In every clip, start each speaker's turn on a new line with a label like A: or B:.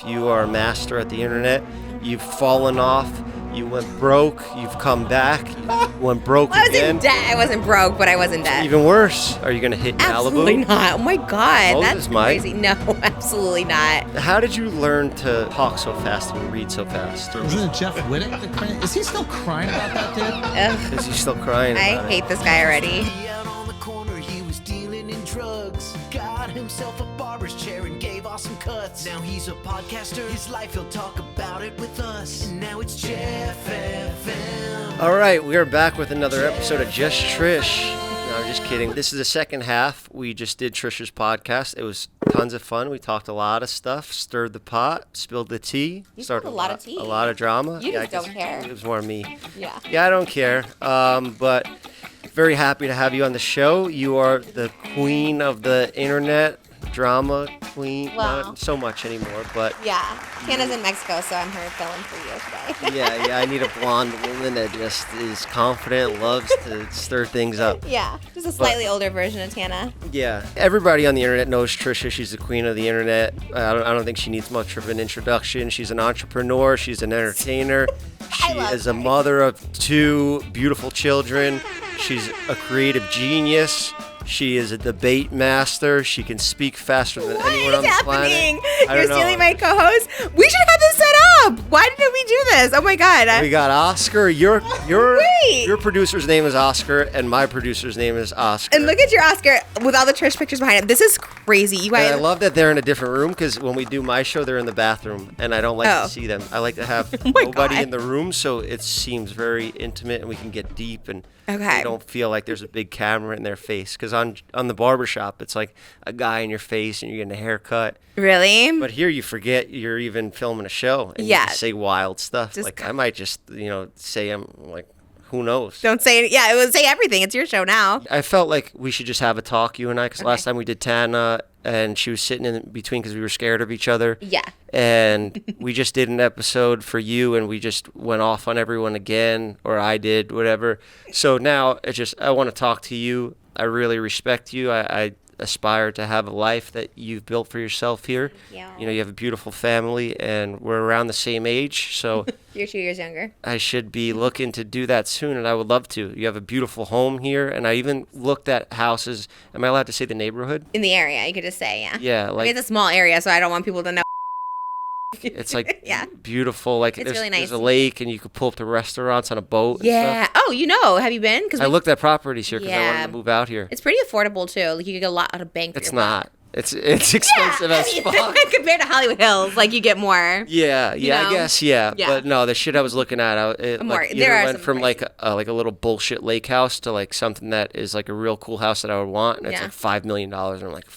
A: You are a master at the internet. You've fallen off. You went broke. You've come back. You went broke again.
B: I wasn't broke, but I was in debt.
A: Even worse. Are you going to hit
B: Absolutely
A: Malibu?
B: not. Oh my God.
A: That's
B: crazy. No, absolutely not.
A: How did you learn to talk so fast and read so fast?
C: Isn't it Jeff Whittick that crying? Is he still crying about that, dude?
A: Is he still crying
B: I
A: about
B: hate this guy already.
D: Out on the corner, he was dealing in drugs. Got himself a barber's chair and gave awesome cuts. Now he's a podcaster. His life, he'll talk about it with us. And now it's Jeff FM.
A: All right, we are back with another episode of Just Trish. No, I'm just kidding. This is the second half. We just did Trisha's podcast. It was tons of fun. We talked a lot of stuff, stirred the pot, spilled the tea.
B: You spilled a lot of tea.
A: A lot of drama.
B: You just
A: I guess
B: don't care.
A: It was more me.
B: Yeah.
A: Yeah, I don't care. But very happy to have you on the show. You are the queen of the internet, drama queen.
B: Wow.
A: Not so much anymore, but
B: Yeah. Tana's in Mexico, so I'm her filling for you today.
A: yeah, I need a blonde woman that just is confident, loves to stir things up.
B: Yeah. Just a slightly older version of Tana.
A: Yeah, everybody on the internet knows Trisha. She's the queen of the internet. I don't think she needs much of an introduction. She's an entrepreneur. She's an entertainer. She is a mother of 2 beautiful children. She's a creative genius. She is a debate master. She can speak faster than anyone on the planet.
B: You're stealing my co-host? We should have this set up. Why didn't we do this? Oh my God.
A: We got Oscar. Your producer's name is Oscar, and my producer's name is Oscar.
B: And look at your Oscar with all the Trish pictures behind it. This is crazy. You guys.
A: And I love that they're in a different room because when we do my show, they're in the bathroom, and I don't like to see them. I like to have nobody in the room, so it seems very intimate, and we can get deep, and they don't feel like there's a big camera in their face. Because on the Barbershop, it's like a guy in your face, and you're getting a haircut.
B: Really?
A: But here you forget you're even filming a show, and you just say wild stuff. Like I might just, say I'm like, who knows?
B: Don't say it. Yeah, it would say everything. It's your show now.
A: I felt like we should just have a talk, you and I, because last time we did Tana, and she was sitting in between because we were scared of each other.
B: Yeah.
A: And we just did an episode for you, and we just went off on everyone again, or I did, whatever. So now I want to talk to you. I really respect you. I aspire to have a life that you've built for yourself here.
B: Yeah.
A: You have a beautiful family, and we're around the same age, so
B: you're 2 years younger.
A: I should be looking to do that soon, and I would love to. You have a beautiful home here, and I even looked at houses. Am I allowed to say the neighborhood?
B: In the area, you could just say, yeah.
A: Yeah, like
B: it's a small area, so I don't want people to know.
A: It's like beautiful. Like
B: it's really nice.
A: There's a lake, and you could pull up to restaurants on a boat.
B: Yeah.
A: And
B: Oh, have you been?
A: I looked at properties here because I wanted to move out here.
B: It's pretty affordable too. Like you could get a lot out of bank. For
A: it's
B: your
A: not. It's expensive as fuck.
B: Compared to Hollywood Hills, like you get more.
A: Yeah, I guess, yeah. But no, the shit I was looking at, it went from like a little bullshit lake house to like something that is like a real cool house that I would want, and it's like $5 million, and I'm like.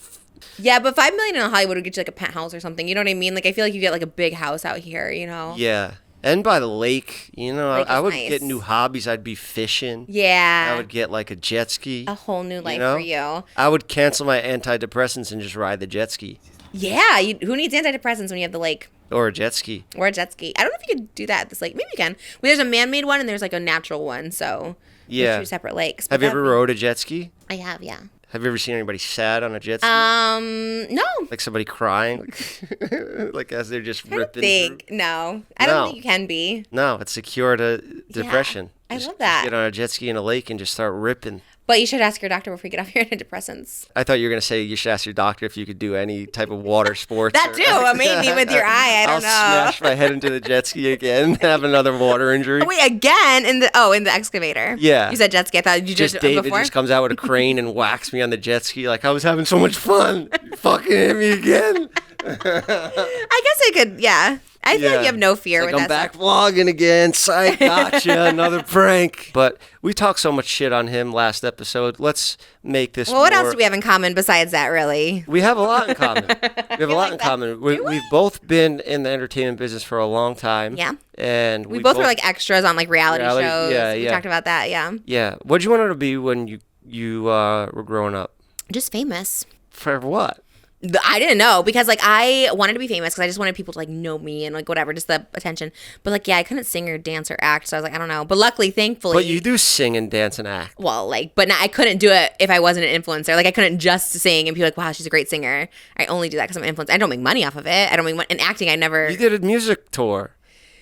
B: Yeah, but $5 million in Hollywood would get you like a penthouse or something. You know what I mean? Like I feel like you get like a big house out here.
A: Yeah. And by the lake, I would get new hobbies. I'd be fishing.
B: Yeah.
A: I would get like a jet ski.
B: A whole new life for you.
A: I would cancel my antidepressants and just ride the jet ski.
B: Yeah. Who needs antidepressants when you have the lake?
A: Or a jet ski.
B: I don't know if you could do that at this lake. Maybe you can. Well, there's a man-made one and there's like a natural one. So there's 2 separate lakes.
A: Have you ever rode a jet ski?
B: I have, yeah.
A: Have you ever seen anybody sad on a jet ski?
B: No.
A: Like somebody crying, like as they're just ripping.
B: No, I don't think you can be.
A: No, it's a cure to depression.
B: I love that.
A: Just get on a jet ski in a lake and just start ripping.
B: But you should ask your doctor before you get off your antidepressants.
A: I thought you were going to say you should ask your doctor if you could do any type of water sports.
B: That too. Maybe with your eye. I don't know.
A: I'll smash my head into the jet ski again and have another water injury.
B: Oh, wait, again? In the excavator?
A: Yeah.
B: You said jet ski. I thought you just
A: David
B: before?
A: just comes out with a crane and whacks me on the jet ski like I was having so much fun. You fucking hit me again.
B: I guess I could, yeah. I feel like you have no fear with that.
A: I'm back vlogging again. Psych, gotcha. Another prank. But we talked so much shit on him last episode. Let's make this.
B: Well, what else do we have in common besides that, really?
A: We have a lot in common. We've both been in the entertainment business for a long time.
B: Yeah.
A: And
B: we both were like extras on like reality shows.
A: Yeah,
B: we talked about that, yeah.
A: Yeah. What did you want to be when you were growing up?
B: Just famous.
A: For what?
B: I didn't know because like I wanted to be famous because I just wanted people to like know me and like whatever, just the attention. But like, yeah, I couldn't sing or dance or act. So I was like, I don't know. But luckily, thankfully.
A: But you do sing and dance and act.
B: Well, like, but I couldn't do it if I wasn't an influencer. Like I couldn't just sing and be like, wow, she's a great singer. I only do that because I'm an influencer. I don't make money off of it. I don't make money. In acting, I never.
A: You did a music tour.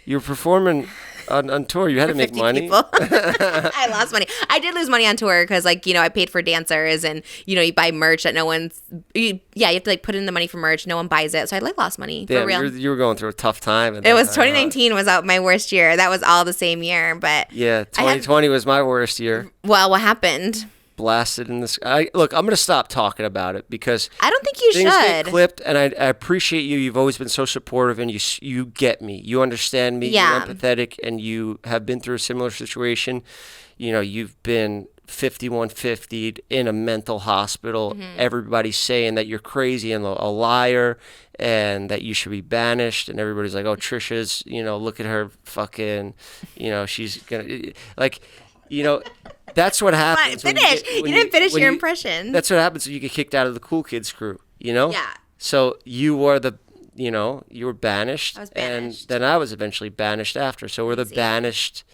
A: You were performing on tour. You had to make money.
B: I lost money. I did lose money on tour because, like, you know, I paid for dancers and, you know, you buy merch that no one's. You have to like put in the money for merch. No one buys it. So I like lost money.
A: Damn,
B: for real.
A: You were going through a tough time.
B: It was 2019 was my worst year. That was all the same year. But
A: yeah, 2020 was my worst year.
B: Well, what happened?
A: Blasted in the sky. Look, I'm going to stop talking about it because
B: I don't think you
A: things
B: should.
A: get clipped, and I appreciate you. You've always been so supportive, and you get me. You understand me.
B: Yeah.
A: You're empathetic, and you have been through a similar situation. You know, you've been 5150'd in a mental hospital.
B: Mm-hmm.
A: Everybody's saying that you're crazy and a liar and that you should be banished. And everybody's like, oh, Trisha's, you know, look at her fucking, you know, she's going to, like, you know, that's what happens.
B: Finish. You didn't finish your impression.
A: That's what happens when you get kicked out of the cool kids crew, you know?
B: Yeah.
A: So you were you were banished.
B: I was banished.
A: And then I was eventually banished after. So we're the banished,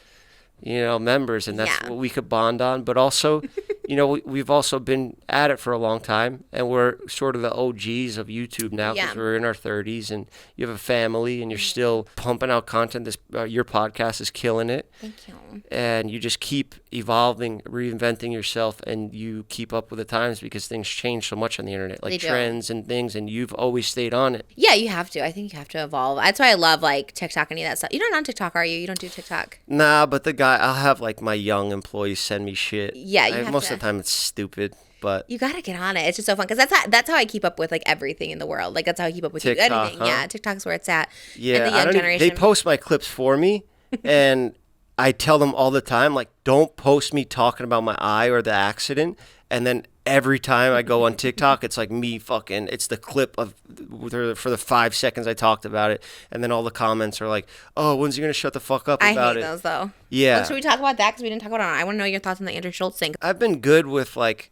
A: members, and that's what we could bond on. But also, we've also been at it for a long time, and we're sort of the OGs of YouTube now because we're in our 30s, and you have a family, and you're still pumping out content. Your podcast is killing it.
B: Thank you.
A: And you just keep evolving, reinventing yourself, and you keep up with the times because things change so much on the internet, like trends and things, and you've always stayed on it.
B: Yeah, you have to. I think you have to evolve. That's why I love like TikTok and any of that stuff. You're not on TikTok, are you? You don't do TikTok?
A: Nah, but I'll have like my young employees send me shit.
B: Yeah,
A: most of the time it's stupid, but
B: you gotta get on it. It's just so fun because that's how I keep up with like everything in the world. Like that's how I keep up with
A: TikTok,
B: anything.
A: huh?
B: Yeah, TikTok's where it's at.
A: Yeah,
B: and the young generation.
A: They post my clips for me, and I tell them all the time, like, don't post me talking about my eye or the accident. And then every time I go on TikTok, it's like me it's the clip for the 5 seconds I talked about it. And then all the comments are like, oh, when's he going to shut the fuck up about it?
B: I hate those, though.
A: Yeah.
B: Well, should we talk about that? Because we didn't talk about it. I want to know your thoughts on the Andrew Schultz thing.
A: I've been good with, like,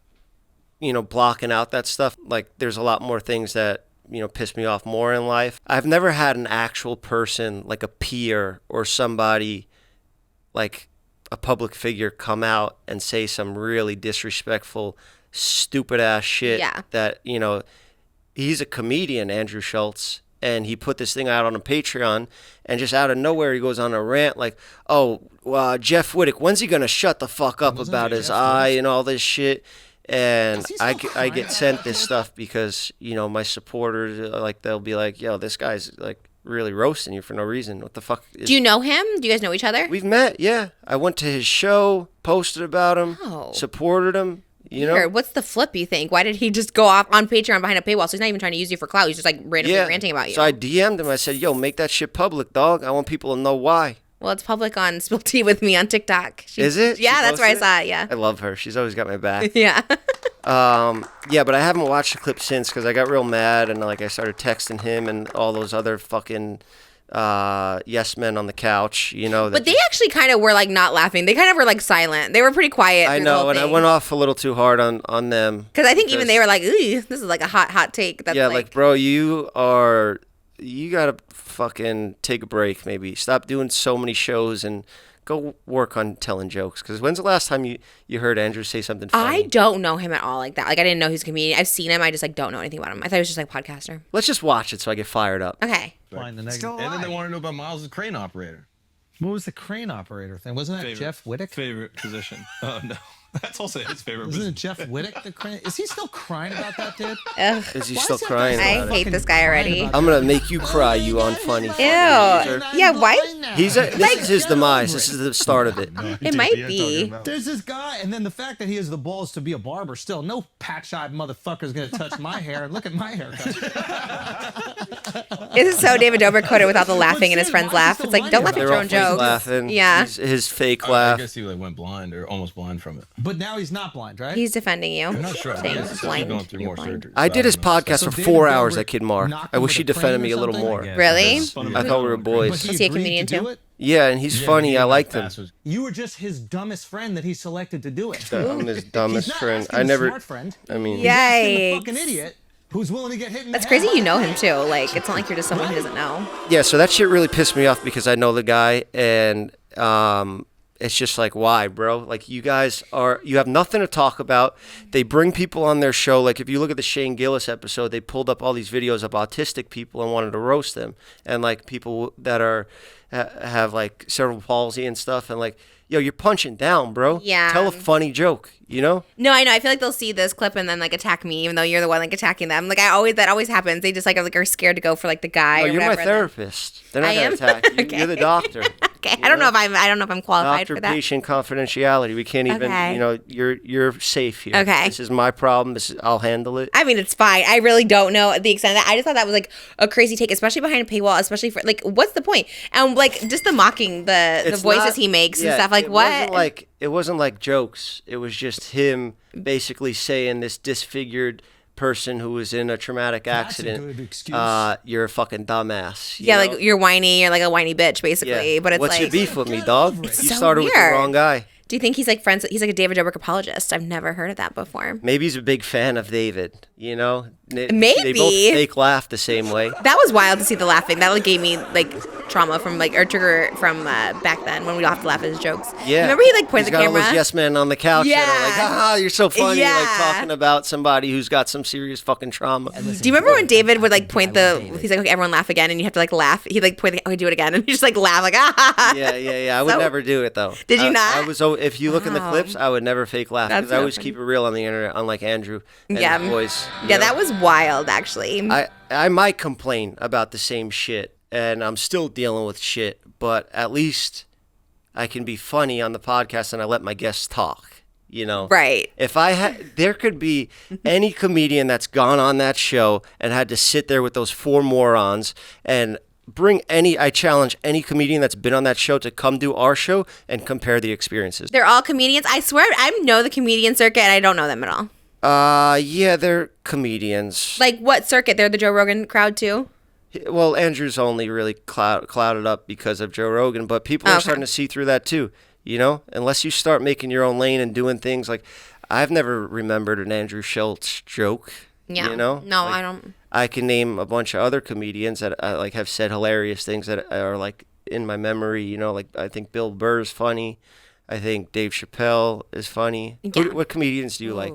A: blocking out that stuff. Like, there's a lot more things that, piss me off more in life. I've never had an actual person, like a peer or somebody, like a public figure, come out and say some really disrespectful, stupid ass shit that, he's a comedian, Andrew Schultz, and he put this thing out on a Patreon, and just out of nowhere he goes on a rant like, oh, Jeff Whittick, when's he going to shut the fuck up about his eye and all this shit? And I get sent this stuff because, my supporters, like, they'll be like, yo, this guy's like really roasting you for no reason. What the fuck?
B: Do you know him? Do you guys know each other?
A: We've met, yeah. I went to his show, posted about him, supported him.
B: Weird. What's the flip, you think? Why did he just go off on Patreon behind a paywall? So he's not even trying to use you for clout. He's just like randomly ranting about you.
A: So I DM'd him. I said, yo, make that shit public, dog. I want people to know why.
B: Well, it's public on Spill Tea with me on TikTok.
A: Is it?
B: Yeah, that's where I saw it, yeah.
A: I love her. She's always got my back.
B: Yeah.
A: Yeah, but I haven't watched the clip since because I got real mad and like I started texting him and all those other fucking yes men on the couch,
B: But they actually kind of were like not laughing. They kind of were like silent. They were pretty quiet.
A: I know, and I went off a little too hard on them.
B: Because I think even they were like, ooh, this is like a hot take. That's
A: like, bro, you gotta fucking take a break, maybe. Stop doing so many shows and go work on telling jokes. Because when's the last time you heard Andrew say something funny?
B: I don't know him at all like that. Like, I didn't know he was a comedian. I've seen him. I just like don't know anything about him. I thought he was just like a podcaster.
A: Let's just watch it so I get fired up.
B: Okay.
C: And then they want to know about Miles' crane operator. What was the crane operator thing? Wasn't that Jeff Whittick?
E: Favorite position. Oh, no. That's also his favorite position.
C: Isn't it Jeff Whittick the crane? Is he still crying about that, dude?
B: Ugh.
A: Is he still crying about
B: I hate this guy already.
A: I'm going to make you cry, you unfunny.
B: Ew. Yeah, why?
A: This is his demise. This is the start of it.
B: It might be.
C: There's this guy, and then the fact that he has the balls to be a barber still. No patch-eyed motherfucker's going to touch my hair. And look at my haircut.
B: This is so David Dobrik quoted without the laughing and his friends laugh. It's like, don't laugh at your own jokes.
A: Laughing.
B: Yeah.
A: His fake laugh.
E: I guess he went blind or almost blind from it.
C: But now he's not blind, right?
B: He's defending you.
E: I'm not sure. I
B: Saying
E: guess
B: he's
E: he's
B: blind.
E: going through more
B: Blind.
E: surgery.
A: I did his podcast
C: So
A: for
C: David
A: 4 hours,
C: Dobrik
A: that kid Mark.
C: knocked
A: I
C: him
A: wish
C: with
A: he
C: a
A: defended
C: crane
A: me
C: or
A: a little
C: something?
A: more.
B: Really?
A: I thought we were boys.
B: Is he a
C: agreed
B: comedian
C: to do
B: too?
C: it?
A: Yeah, and he's funny. I liked him.
C: You were just his dumbest friend that he selected to do it.
A: I'm his dumbest
C: He's not
A: friend.
C: asking
A: I
C: the
A: never.
C: smart friend.
A: I mean,
C: He's asking the
B: Yikes.
C: fucking idiot. who's willing to get hit in
B: That's
C: the
B: crazy.
C: head.
B: You know him too. Like it's not like you're just someone who doesn't know.
A: Yeah, so that shit really pissed me off because I know the guy, and it's just like, why, bro? Like, you have nothing to talk about. They bring people on their show. Like, if you look at the Shane Gillis episode, they pulled up all these videos of autistic people and wanted to roast them, and like people that have like cerebral palsy and stuff, and like, yo, you're punching down, bro.
B: Yeah.
A: Tell a funny joke, you know?
B: No, I know. I feel like they'll see this clip and then like attack me, even though you're the one like attacking them. Like that always happens. They just like are scared to go for like the guy.
A: No,
B: or
A: you're
B: whatever,
A: my
B: and then-
A: therapist. They're not
B: I
A: gonna
B: am?
A: attack you.
B: Okay.
A: You're the doctor.
B: Okay, I don't know if I'm qualified for that.
A: Doctor-patient confidentiality. We can't even,
B: Okay.
A: You're safe here.
B: Okay.
A: This is my problem. I'll handle it.
B: I mean, it's fine. I really don't know the extent of that. I just thought that was like a crazy take, especially behind a paywall, especially for like, what's the point? And like just the mocking, the
A: It's
B: voices
A: not-
B: he makes
A: yeah,
B: and stuff. Like what?
A: It wasn't like jokes. It was just him basically saying this disfigured person who was in a traumatic
C: That's a
A: accident.
C: good excuse.
A: You're a fucking dumbass. you
B: Yeah,
A: know?
B: like you're whiny. You're like a whiny bitch, basically.
A: Yeah.
B: But it's
A: What's
B: like,
A: your beef with me, dog? You
B: so
A: started with the
B: weird.
A: wrong guy.
B: do you think he's like friends? He's like a David Dobrik apologist. I've never heard of that before.
A: Maybe he's a big fan of David. You know, They
B: Maybe.
A: both fake laugh the same way.
B: That was wild to see the laughing. That like gave me like trauma from like or trigger from back then when we all have to laugh at his jokes.
A: Yeah.
B: Remember he like pointed
A: He's
B: the
A: got all
B: camera.
A: those yes men on the couch. that are like,
B: Yeah.
A: ah, you're so funny.
B: Yeah.
A: Like talking about somebody who's got some serious fucking trauma.
B: Do you remember when David would like point he's like, okay, everyone laugh again, and you have to like laugh. He like point okay, do it again, and you just like laugh like ah.
A: Yeah. I would
B: So-
A: never do it though.
B: Did you not?
A: I was. If you look in the
B: Wow.
A: clips, I would never fake laugh
B: That's
A: because I always
B: so
A: keep it real on the internet, unlike Andrew and
B: Yeah.
A: his boys. you
B: Yeah,
A: know?
B: that was wild actually.
A: I might complain about the same shit, and I'm still dealing with shit, but at least I can be funny on the podcast and I let my guests talk, you know?
B: Right.
A: If there could be any comedian that's gone on that show and had to sit there with those four morons and I challenge any comedian that's been on that show to come do our show and compare the experiences.
B: They're all comedians. I swear I know the comedian circuit and I don't know them at all.
A: Yeah, they're comedians.
B: Like what circuit? They're the Joe Rogan crowd too?
A: Well, Andrew's only really clouded up because of Joe Rogan, but people are
B: Okay.
A: starting to see through that too. You know, unless you start making your own lane and doing things like, I've never remembered an Andrew Schultz joke.
B: Yeah.
A: You know,
B: No,
A: Like,
B: I don't.
A: I can name a bunch of other comedians that like have said hilarious things that are like in my memory. You know, like I think Bill Burr's funny. I think Dave Chappelle is funny.
B: Yeah.
A: What comedians do you like?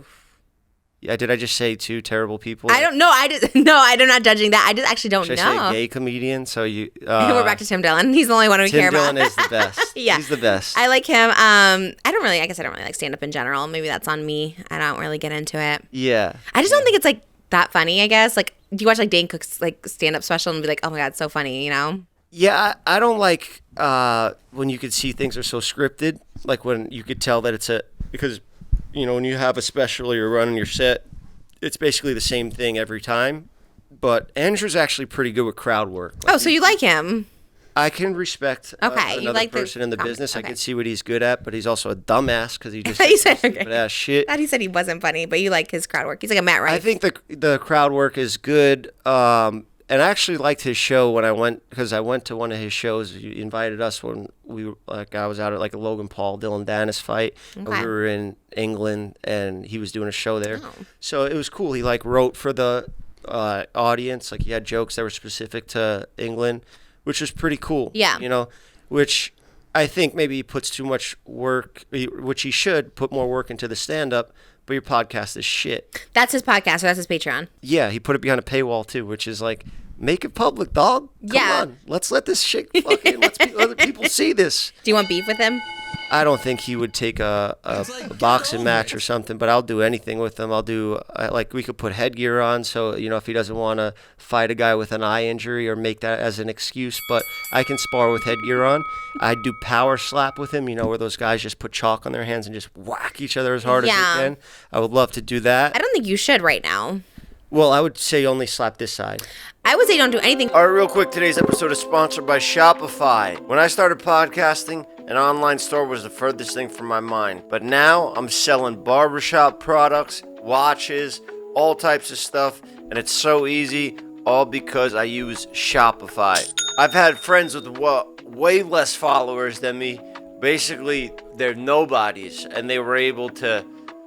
A: Yeah, did I just say two terrible people?
B: I don't know. I'm not judging that. I just actually don't
A: Should I
B: know.
A: say gay comedian? So you.
B: We're back to Tim Dillon. He's the only one we
A: Tim
B: care
A: Dillon
B: about.
A: is the best.
B: Yeah.
A: He's the best.
B: I like him. I don't really like stand up in general. Maybe that's on me. I don't really get into it.
A: Yeah.
B: I just don't think it's like that funny, I guess. Like, do you watch like Dane Cook's like stand up special and be like, oh my God, it's so funny, you know?
A: Yeah, I don't like when you could see things are so scripted. Like when you could tell that because, you know, when you have a special or you're running your set, it's basically the same thing every time. But Andrew's actually pretty good with crowd work. Like,
B: Oh, so you like him?
A: I can respect
B: Okay, you
A: another
B: like the
A: person in the
B: crowd-
A: business. I
B: okay.
A: can see what he's good at, but he's also a dumbass because he just
B: You
A: says
B: said-
A: some stupid ass shit.
B: Thought he said he wasn't funny, but you like his crowd work. He's like a Matt Rife.
A: I think the crowd work is good. And I actually liked his show when I went to one of his shows. He invited us when I was out at like a Logan Paul, Dylan Dennis fight. And
B: Okay.
A: we were in England and he was doing a show there.
B: Oh.
A: So it was cool. He like wrote for the audience. Like he had jokes that were specific to England, which was pretty cool.
B: Yeah.
A: You know, which I think maybe he puts too much work, which he should put more work into the stand-up, but your podcast is shit.
B: That's his podcast, so that's his Patreon.
A: Yeah, he put it behind a paywall too, which is like, make it public, dog. Come
B: Yeah.
A: on, let's let this shit fucking let other people see this.
B: Do you want beef with him?
A: I don't think he would take a boxing match or something, but I'll do anything with him. I'll do like we could put headgear on, so you know if he doesn't want to fight a guy with an eye injury or make that as an excuse, but I can spar with headgear on. I'd do power slap with him, you know, where those guys just put chalk on their hands and just whack each other as hard
B: Yeah.
A: as they can. I would love to do that.
B: I don't think you should right now.
A: Well, I would say only slap this side.
B: I would say don't do anything.
A: All right, real quick, today's episode is sponsored by Shopify. When I started podcasting, an online store was the furthest thing from my mind. But now I'm selling barbershop products, watches, all types of stuff, and it's so easy, all because I use Shopify. I've had friends with way less followers than me. Basically, they're nobodies, and they were able to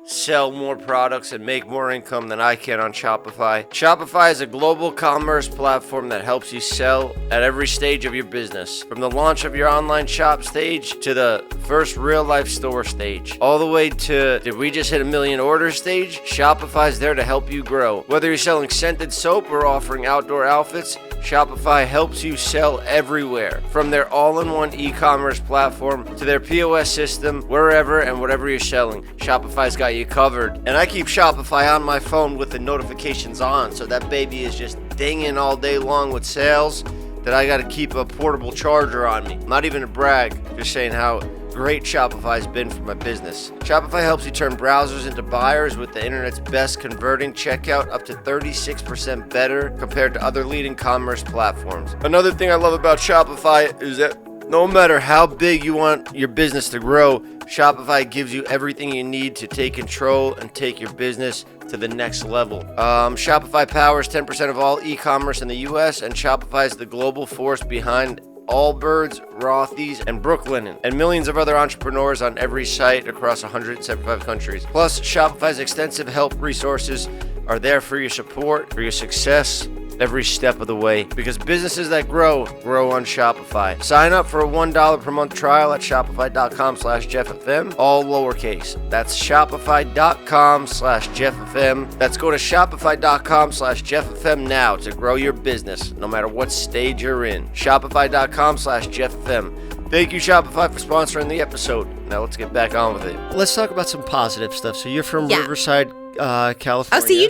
A: sell more products and make more income than I can on Shopify. Shopify is a global commerce platform that helps you sell at every stage of your business. From the launch of your online shop stage to the first real life store stage. All the way to, did we just hit 1 million orders stage? Shopify's there to help you grow. Whether you're selling scented soap or offering outdoor outfits, Shopify helps you sell everywhere. From their all-in-one e-commerce platform to their POS system, wherever and whatever you're selling, Shopify's got you covered. And I keep Shopify on my phone with the notifications on, so that baby is just dinging all day long with sales that I gotta keep a portable charger on me. Not even a brag, just saying how great Shopify's been for my business. Shopify helps you turn browsers into buyers with the internet's best converting checkout, up to 36% better compared to other leading commerce platforms. Another thing I love about Shopify is that no matter how big you want your business to grow, Shopify gives you everything you need to take control and take your business to the next level. Shopify powers 10% of all e-commerce in the US, and Shopify is the global force behind Allbirds, Rothy's, and Brooklinen, and millions of other entrepreneurs on every site across 175 countries. Plus, Shopify's extensive help resources are there for your support, for your success, every step of the way, because businesses that grow on Shopify. Sign up for a $1 per month trial at shopify.com/JeffFM, all lowercase. That's shopify.com/JeffFM. That's go to shopify.com/JeffFM now to grow your business, no matter what stage you're in. Shopify.com/JeffFM. Thank you, Shopify, for sponsoring the episode. Now let's get back on with it. Let's talk about some positive stuff. So you're from Riverside, California.
B: Oh, so you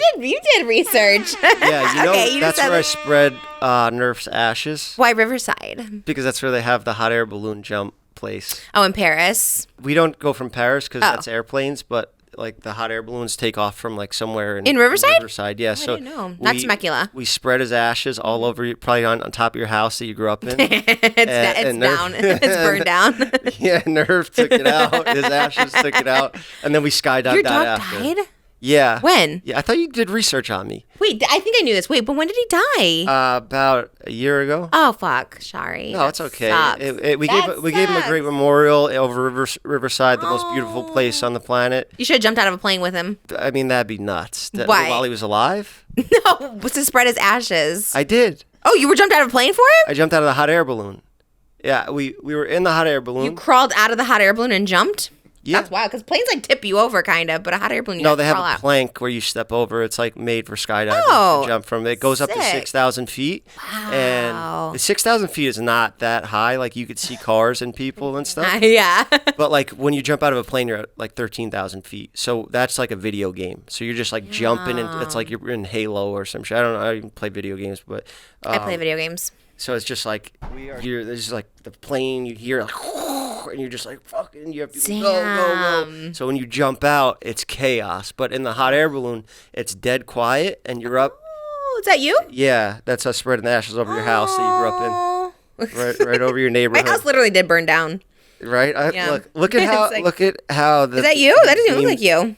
B: did research.
A: Yeah, you know,
B: Okay,
A: that's where I spread Nerf's ashes.
B: Why Riverside?
A: Because that's where they have the hot air balloon jump place.
B: Oh, in Paris.
A: We don't go from Paris because that's airplanes, but like the hot air balloons take off from like somewhere in
B: Riverside?
A: Riverside, yeah.
B: I didn't know. Not Temecula.
A: We spread his ashes all over, probably on top of your house that you grew up in.
B: It's down. It's burned down.
A: Yeah, Nerf took it out. His ashes took it out, and then we skydived.
B: Your dog
A: after.
B: died?
A: Yeah.
B: When?
A: Yeah, I thought you did research on me.
B: Wait, I think I knew this. Wait, but when did he die?
A: About a year ago.
B: Oh, fuck. Sorry.
A: No, it's okay.
B: Sucks.
A: We gave him a great memorial over Riverside, the most beautiful place on the planet.
B: You should have jumped out of a plane with him.
A: I mean, that'd be nuts.
B: Why?
A: While he was alive?
B: No, was to spread his ashes.
A: I did.
B: Oh, you were jumped out of a plane for him?
A: I jumped out of the hot air balloon. Yeah, we were in the hot air balloon.
B: You crawled out of the hot air balloon and jumped?
A: Yeah.
B: That's wild, because planes like tip you over, kind of, but a hot air balloon, you
A: No, they have
B: crawl
A: a
B: out.
A: plank where you step over. It's like made for skydivers
B: Oh,
A: to jump from. It goes up to
B: sick.
A: 6,000 feet.
B: Wow.
A: And 6,000 feet is not that high. Like you could see cars and people and stuff.
B: Yeah.
A: But like when you jump out of a plane, you're at like 13,000 feet. So that's like a video game. So you're just like jumping, and it's like you're in Halo or some shit. I don't know. I don't even play video games, but
B: I play video games.
A: so it's just like there's just like the plane. You hear like, and you're just like fucking. You have to go. So when you jump out, it's chaos. But in the hot air balloon, it's dead quiet, and you're up.
B: Oh, is that you?
A: Yeah, that's us spreading the ashes over your house that you grew up in. Right over your neighborhood.
B: My house literally did burn down.
A: Right?
B: Yeah.
A: Look at how
B: It's like-
A: look at how the
B: Is that you? That doesn't even look like you.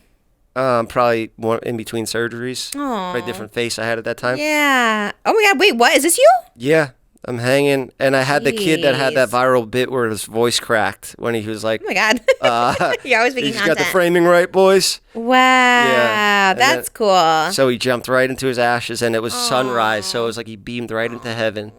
A: Probably one in between surgeries.
B: Aw.
A: Probably different face I had at that time.
B: Yeah. Oh my God. Wait, what? Is this you?
A: Yeah, I'm hanging, and I had the kid that had that
B: Jeez.
A: viral bit where his voice cracked when he was like,
B: Oh my God. You're always making
A: he's
B: content.
A: got the framing right, boys.
B: Wow.
A: Yeah. And
B: That's
A: then-
B: cool.
A: So he jumped right into his ashes, and it was sunrise, so it was like he beamed right into heaven.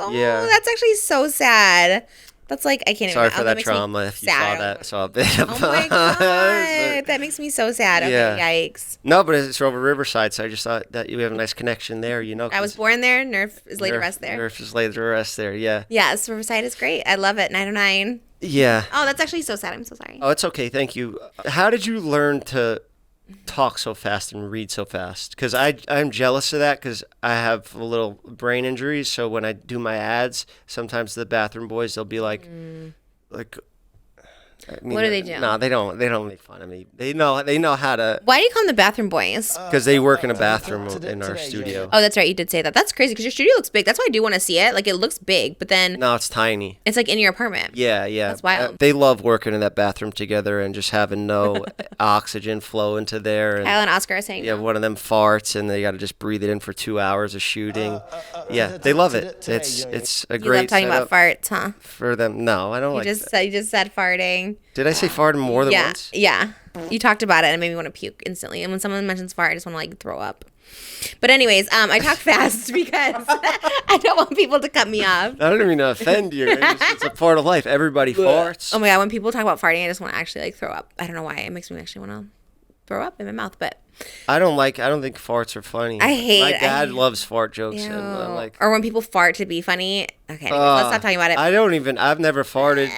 B: Oh,
A: Yeah.
B: that's actually so sad. That's like, I can't
A: Sorry
B: even.
A: for
B: oh,
A: that
B: makes me
A: trauma if you
B: sad.
A: saw a bit.
B: Oh my God. That makes me so sad. Okay,
A: Yeah.
B: yikes.
A: No, but it's over Riverside, so I just thought that you have a nice connection there, you know.
B: I was born there. Nerf is laid to rest there.
A: Nerf is laid to rest there, yeah.
B: Yes, Riverside is great. I love it. 909.
A: Yeah.
B: Oh, that's actually so sad. I'm so sorry.
A: Oh, it's okay. Thank you. How did you learn to talk so fast and read so fast? Because I'm jealous of that because I have a little brain injuries. So when I do my ads, sometimes the bathroom boys, they'll be like, I mean,
B: What do they do?
A: No, they don't make fun of me. They know how to,
B: Why do you call them the bathroom boys?
A: because they work in a bathroom in our studio.
B: Oh, that's right. You did say that. That's crazy because your studio looks big. That's why I do want to see it. Like, it looks big, but then
A: No, it's tiny.
B: it's like in your apartment.
A: Yeah.
B: That's wild.
A: They love working in that bathroom together and just having no oxygen flow into there. And,
B: Kyle and Oscar are saying,
A: yeah, one of them farts and they got to just breathe it in for 2 hours of shooting. Yeah, they love it. It's a
B: you
A: great
B: love talking about
A: setup
B: farts, huh?
A: for them. No, I don't
B: You
A: like
B: just
A: that.
B: said farting. disgusting.
A: Did I say fart more than once?
B: Yeah. You talked about it and it made me want to puke instantly. And when someone mentions fart, I just want to like throw up. But anyways, I talk fast because I don't want people to cut me off.
A: I don't even offend you. It's a part of life. Everybody farts.
B: Oh my God, when people talk about farting, I just want to actually like throw up. I don't know why. It makes me actually want to throw up in my mouth, but
A: I don't think farts are funny. My dad loves fart jokes. And
B: or when people fart to be funny. Okay, anyways, let's stop talking about it.
A: I've never farted.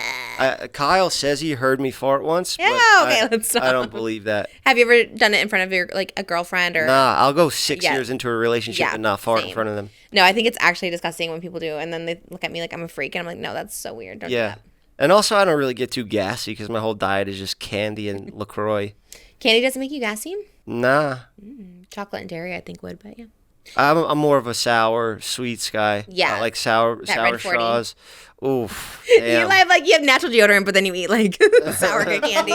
A: Kyle says he heard me fart once. But
B: let's stop.
A: I don't believe that.
B: Have you ever done it in front of your like a girlfriend or?
A: Nah, I'll go 6 years into a relationship and not fart in front of them.
B: No, I think it's actually disgusting when people do, and then they look at me like I'm a freak, and I'm like, no, that's so weird. Don't do that.
A: And also, I don't really get too gassy because my whole diet is just candy and LaCroix.
B: Candy doesn't make you gassy?
A: Nah.
B: Chocolate and dairy, I think would, but yeah.
A: I'm more of a sour sweets guy.
B: Yeah.
A: I like sour
B: Red 40.
A: straws. Oof.
B: You have you have natural deodorant, but then you eat like sour candy.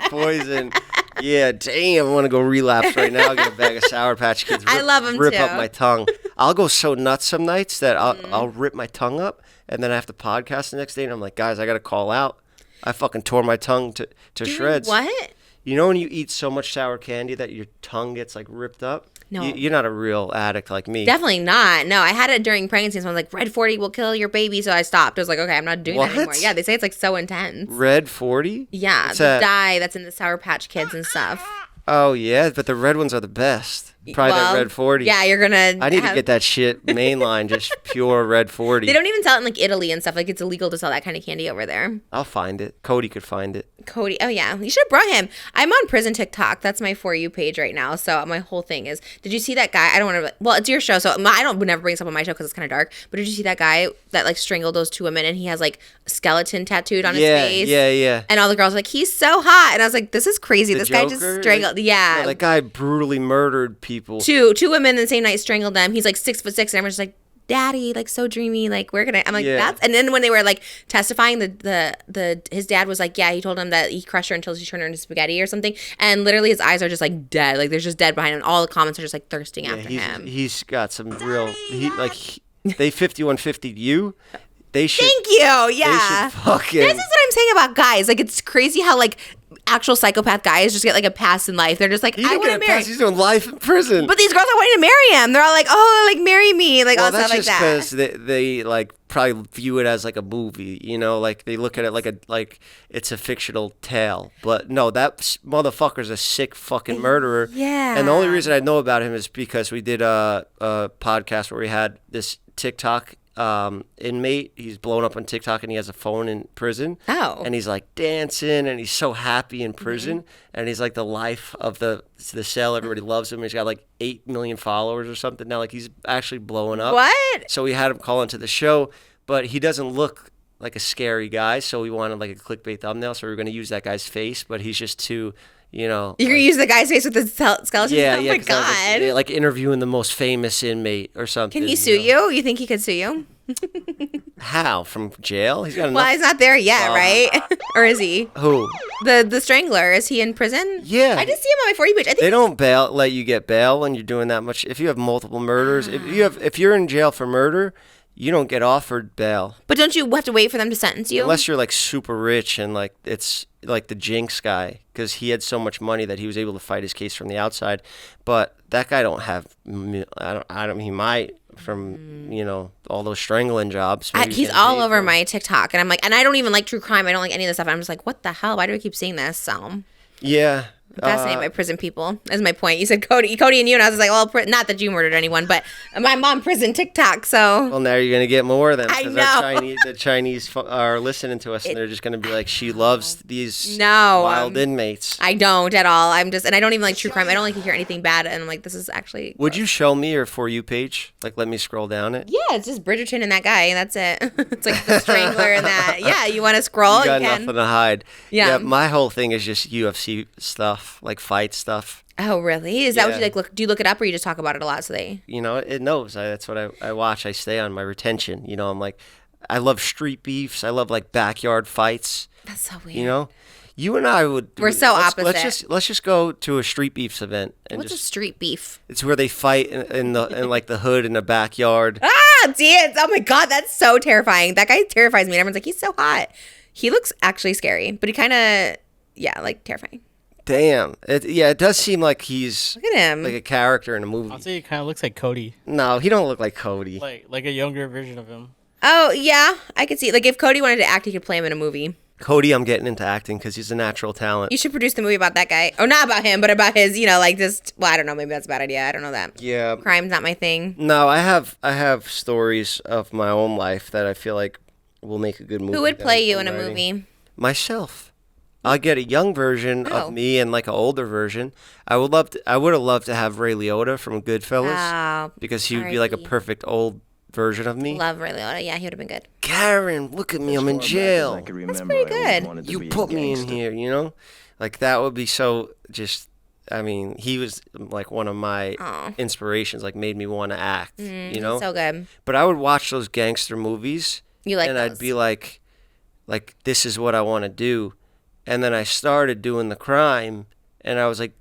A: Poison. Yeah, damn. I want to go relapse right now. Get a bag of Sour Patch Kids.
B: I love them
A: rip
B: too.
A: up my tongue. I'll go so nuts some nights that I'll rip my tongue up, and then I have to podcast the next day, and I'm like, guys, I got to call out. I fucking tore my tongue to shreds.
B: What?
A: You know when you eat so much sour candy that your tongue gets like ripped up?
B: No.
A: You're not a real addict like me.
B: Definitely not. No, I had it during pregnancy. So I was like, Red 40 will kill your baby. So I stopped. I was like, okay, I'm not doing that anymore. Yeah, they say it's like so intense.
A: Red 40?
B: Yeah, the dye that's in the Sour Patch Kids and stuff.
A: Oh, yeah, but the red ones are the best. Probably that Red 40.
B: Yeah, you're going to...
A: I need to get that shit mainline, just pure Red 40.
B: They don't even sell it in like Italy and stuff. Like it's illegal to sell that kind of candy over there.
A: I'll find it. Cody could find it.
B: Cody. Oh, yeah. You should have brought him. I'm on prison TikTok. That's my For You page right now. So my whole thing is, did you see that guy? I don't want to... Well, it's your show, so I would never bring this up on my show because it's kind of dark. But did you see that guy that like strangled those two women and he has like a skeleton tattooed on his face?
A: Yeah.
B: And all the girls were like, he's so hot. And I was like, this is crazy. This guy just strangled... Yeah.
A: No, that guy brutally murdered people.
B: Two women the same night strangled them. He's like 6'6", and everyone's just like, Daddy, like so dreamy, like where can I? I'm like that's. And then when they were like testifying, his dad was like, yeah, he told him that he crushed her until she turned her into spaghetti or something. And literally his eyes are just like dead, like there's just dead behind him. All the comments are just like thirsting after him.
A: He's got some real. They 5150'd you. They should.
B: Thank you. Yeah.
A: They should fucking.
B: This is what I'm saying about guys. Like it's crazy how like actual psychopath guys just get like a pass in life. They're just like, I want to marry.
A: He's doing life in prison.
B: But these girls are wanting to marry him. They're all like, oh, like marry me, like all stuff like that.
A: That's just because they like probably view it as like a movie, you know, like they look at it like it's a fictional tale. But no, that motherfucker's a sick fucking murderer.
B: Yeah.
A: And the only reason I know about him is because we did a podcast where we had this TikTok inmate. He's blown up on TikTok and he has a phone in prison.
B: Oh.
A: And he's like dancing and he's so happy in prison. And he's like the life of the cell. Everybody loves him. He's got like 8 million followers or something now. Like he's actually blowing up.
B: What?
A: So we had him call into the show, but he doesn't look like a scary guy. So we wanted like a clickbait thumbnail. So we were going to use that guy's face, but he's just too... You know,
B: you're gonna use the guy's face with the skeleton.
A: Yeah,
B: oh
A: yeah.
B: my God!
A: Like interviewing the most famous inmate or something.
B: Can he sue you? You think he could sue you?
A: How? From jail? He's got enough.
B: Well, he's not there yet, right? Or is he?
A: Who?
B: The strangler. Is he in prison?
A: Yeah.
B: I just see him on my For You page. I think
A: they don't let you get bail when you're doing that much. If you have multiple murders, if you're in jail for murder, you don't get offered bail.
B: But don't you have to wait for them to sentence you?
A: Unless you're like super rich and like it's like the Jinx guy, because he had so much money that he was able to fight his case from the outside. But that guy don't have. I don't. He might from all those strangling jobs.
B: He's all over my TikTok, and I'm like, and I don't even like true crime. I don't like any of this stuff. I'm just like, what the hell? Why do I keep seeing this? So
A: yeah.
B: I'm fascinated by prison people. Is my point. You said Cody and you, and I was like, well, not that you murdered anyone, but my mom prison TikTok. So
A: well, now you're gonna get more of them.
B: I know.
A: The Chinese are listening to us, and they're just gonna be like, she loves these wild inmates.
B: I don't at all. And I don't even like true crime. I don't like to hear anything bad. And I'm like, this is actually.
A: Would you show me your For You page? Like, let me scroll down it.
B: Yeah, it's just Bridgerton and that guy. That's it. It's like the Strangler and that. Yeah, you want to scroll?
A: You got nothing to hide.
B: Yeah.
A: My whole thing is just UFC stuff, like fight stuff.
B: Oh, really? Is that what you like? Do you look it up, or you just talk about it a lot? So
A: it knows. That's what I watch. I stay on my retention. I'm like, I love street beefs. I love like backyard fights.
B: That's so weird.
A: You and I would.
B: We're so opposite.
A: Let's just go to a street beefs event.
B: What's a street beef?
A: It's where they fight in like the hood in the backyard.
B: Ah, dude! Oh my God, that's so terrifying. That guy terrifies me. And everyone's like, he's so hot. He looks actually scary, but he kind of, like terrifying.
A: Damn. It does seem like he's
B: Look at him.
A: like a character in a movie.
F: I'll say he kind of looks like Cody,
A: No, he don't look like Cody.
F: like a younger version of him.
B: Oh, yeah. I could see. Like, if Cody wanted to act, he could play him in a movie.
A: Cody, I'm getting into acting because he's a natural talent.
B: You should produce the movie about that guy. Oh, not about him, but about his, like just, well, I don't know. Maybe that's a bad idea. I don't know that.
A: Yeah.
B: Crime's not my thing.
A: No, I have stories of my own life that I feel like will make a good movie.
B: Who would
A: that
B: play
A: I'm
B: you in a
A: writing.
B: movie?
A: Myself. I'll get a young version
B: Oh.
A: of me and like an older version. I would have loved to have Ray Liotta from Goodfellas
B: Oh,
A: because he would be like a
B: R.I.P.
A: perfect old version of me.
B: Love Ray Liotta. Yeah, he would have been good.
A: Karen, look at me, I'm in jail.
B: That's pretty good.
A: You put me in here, Like that would be so just I mean, he was like one of my inspirations, like made me want to act,
B: So good.
A: But I would watch those gangster movies
B: You like
A: and
B: those?
A: I'd be like this is what I want to do. And then I started doing the crime and I was like,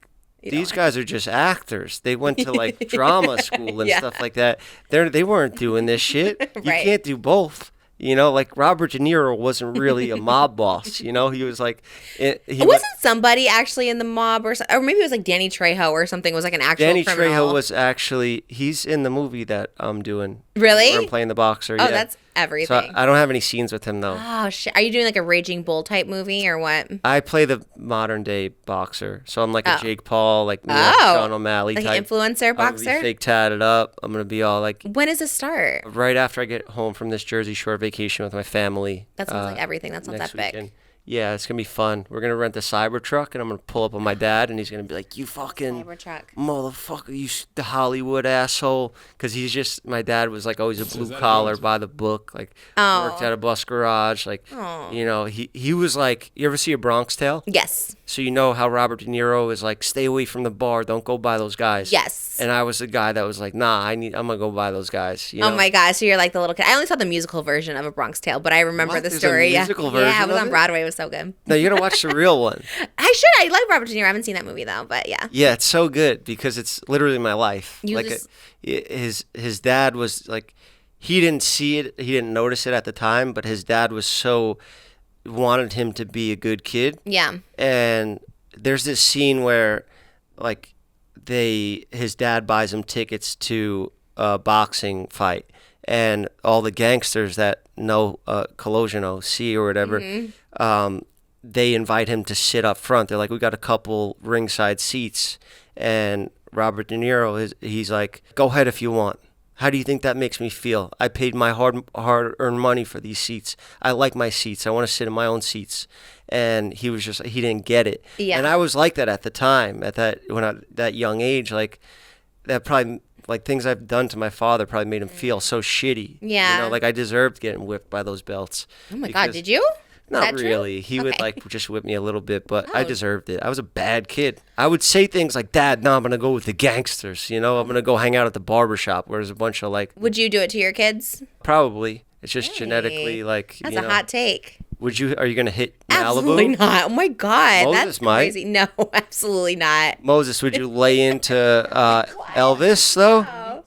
A: these guys are just actors. They went to like drama school and stuff like that. They weren't doing this shit. You
B: Right.
A: can't do both. Like Robert De Niro wasn't really a mob boss. He was like,
B: Wasn't somebody actually in the mob or maybe it was like Danny Trejo or something was like an actual
A: Danny
B: criminal.
A: Trejo was actually, he's in the movie that I'm doing.
B: Really?
A: Where I'm playing the boxer.
B: Oh,
A: yeah.
B: that's
A: So
B: everything.
A: I don't have any scenes with him though.
B: Oh shit! Are you doing like a Raging Bull type movie or what?
A: I play the modern day boxer. So I'm like a Jake Paul, like Sean O'Malley
B: Like
A: type.
B: an influencer
A: I'm gonna be
B: boxer?
A: fake tatted up. I'm going to be all like,
B: When does it start?
A: right after I get home from this Jersey Shore vacation with my family.
B: That sounds like everything. That's not
A: next
B: that big.
A: weekend. Yeah, it's going to be fun. We're going to rent a Cybertruck, and I'm going to pull up on my dad, and he's going to be like, you fucking
B: Cybertruck.
A: motherfucker, the Hollywood asshole. Because my dad was like always a blue collar by the book. Like, worked at a bus garage. Like, he was like, you ever see A Bronx Tale?
B: Yes.
A: So you know how Robert De Niro is like, stay away from the bar, don't go by those guys.
B: Yes.
A: And I was the guy that was like, nah, I'm gonna go by those guys.
B: Oh my gosh, so you're like the little kid. I only saw the musical version of A Bronx Tale, but I remember
A: What?
B: the
A: There's a
B: story.
A: musical
B: Yeah,
A: version
B: it was
A: of
B: on
A: it?
B: Broadway. It was so good.
A: No, you gotta watch the real one.
B: I should. I like Robert De Niro. I haven't seen that movie though, but yeah.
A: Yeah, it's so good because it's literally my life.
B: You
A: like
B: just-
A: his dad was like, he didn't see it, he didn't notice it at the time, but his dad was so wanted him to be a good kid.
B: Yeah.
A: And there's this scene where like his dad buys him tickets to a boxing fight, and all the gangsters that know Colosino, C or whatever, they invite him to sit up front. They're like, we got a couple ringside seats, and Robert De Niro he's like, go ahead if you want. How do you think that makes me feel? I paid my hard-earned money for these seats. I like my seats. I want to sit in my own seats. And he was just, he didn't get it.
B: Yeah.
A: And I was like that at the time, that young age, like that probably, like things I've done to my father probably made him feel so shitty.
B: Yeah.
A: Like I deserved getting whipped by those belts.
B: Oh my God,
A: Because-
B: did you? Is
A: Not
B: that true?
A: really. He would
B: Okay.
A: like just whip me a little bit, but I
B: Oh.
A: deserved it. I was a bad kid. I would say things like, Dad, no, I'm going to go with the gangsters. I'm going to go hang out at the barbershop where there's a bunch of like,
B: Would you do it to your kids?
A: probably. It's just
B: Really?
A: genetically like,
B: That's a hot take.
A: are you going to hit
B: Absolutely
A: Malibu?
B: not. Oh my God.
A: Moses
B: That's
A: might.
B: crazy. No, absolutely not.
A: Moses, would you lay into Elvis though?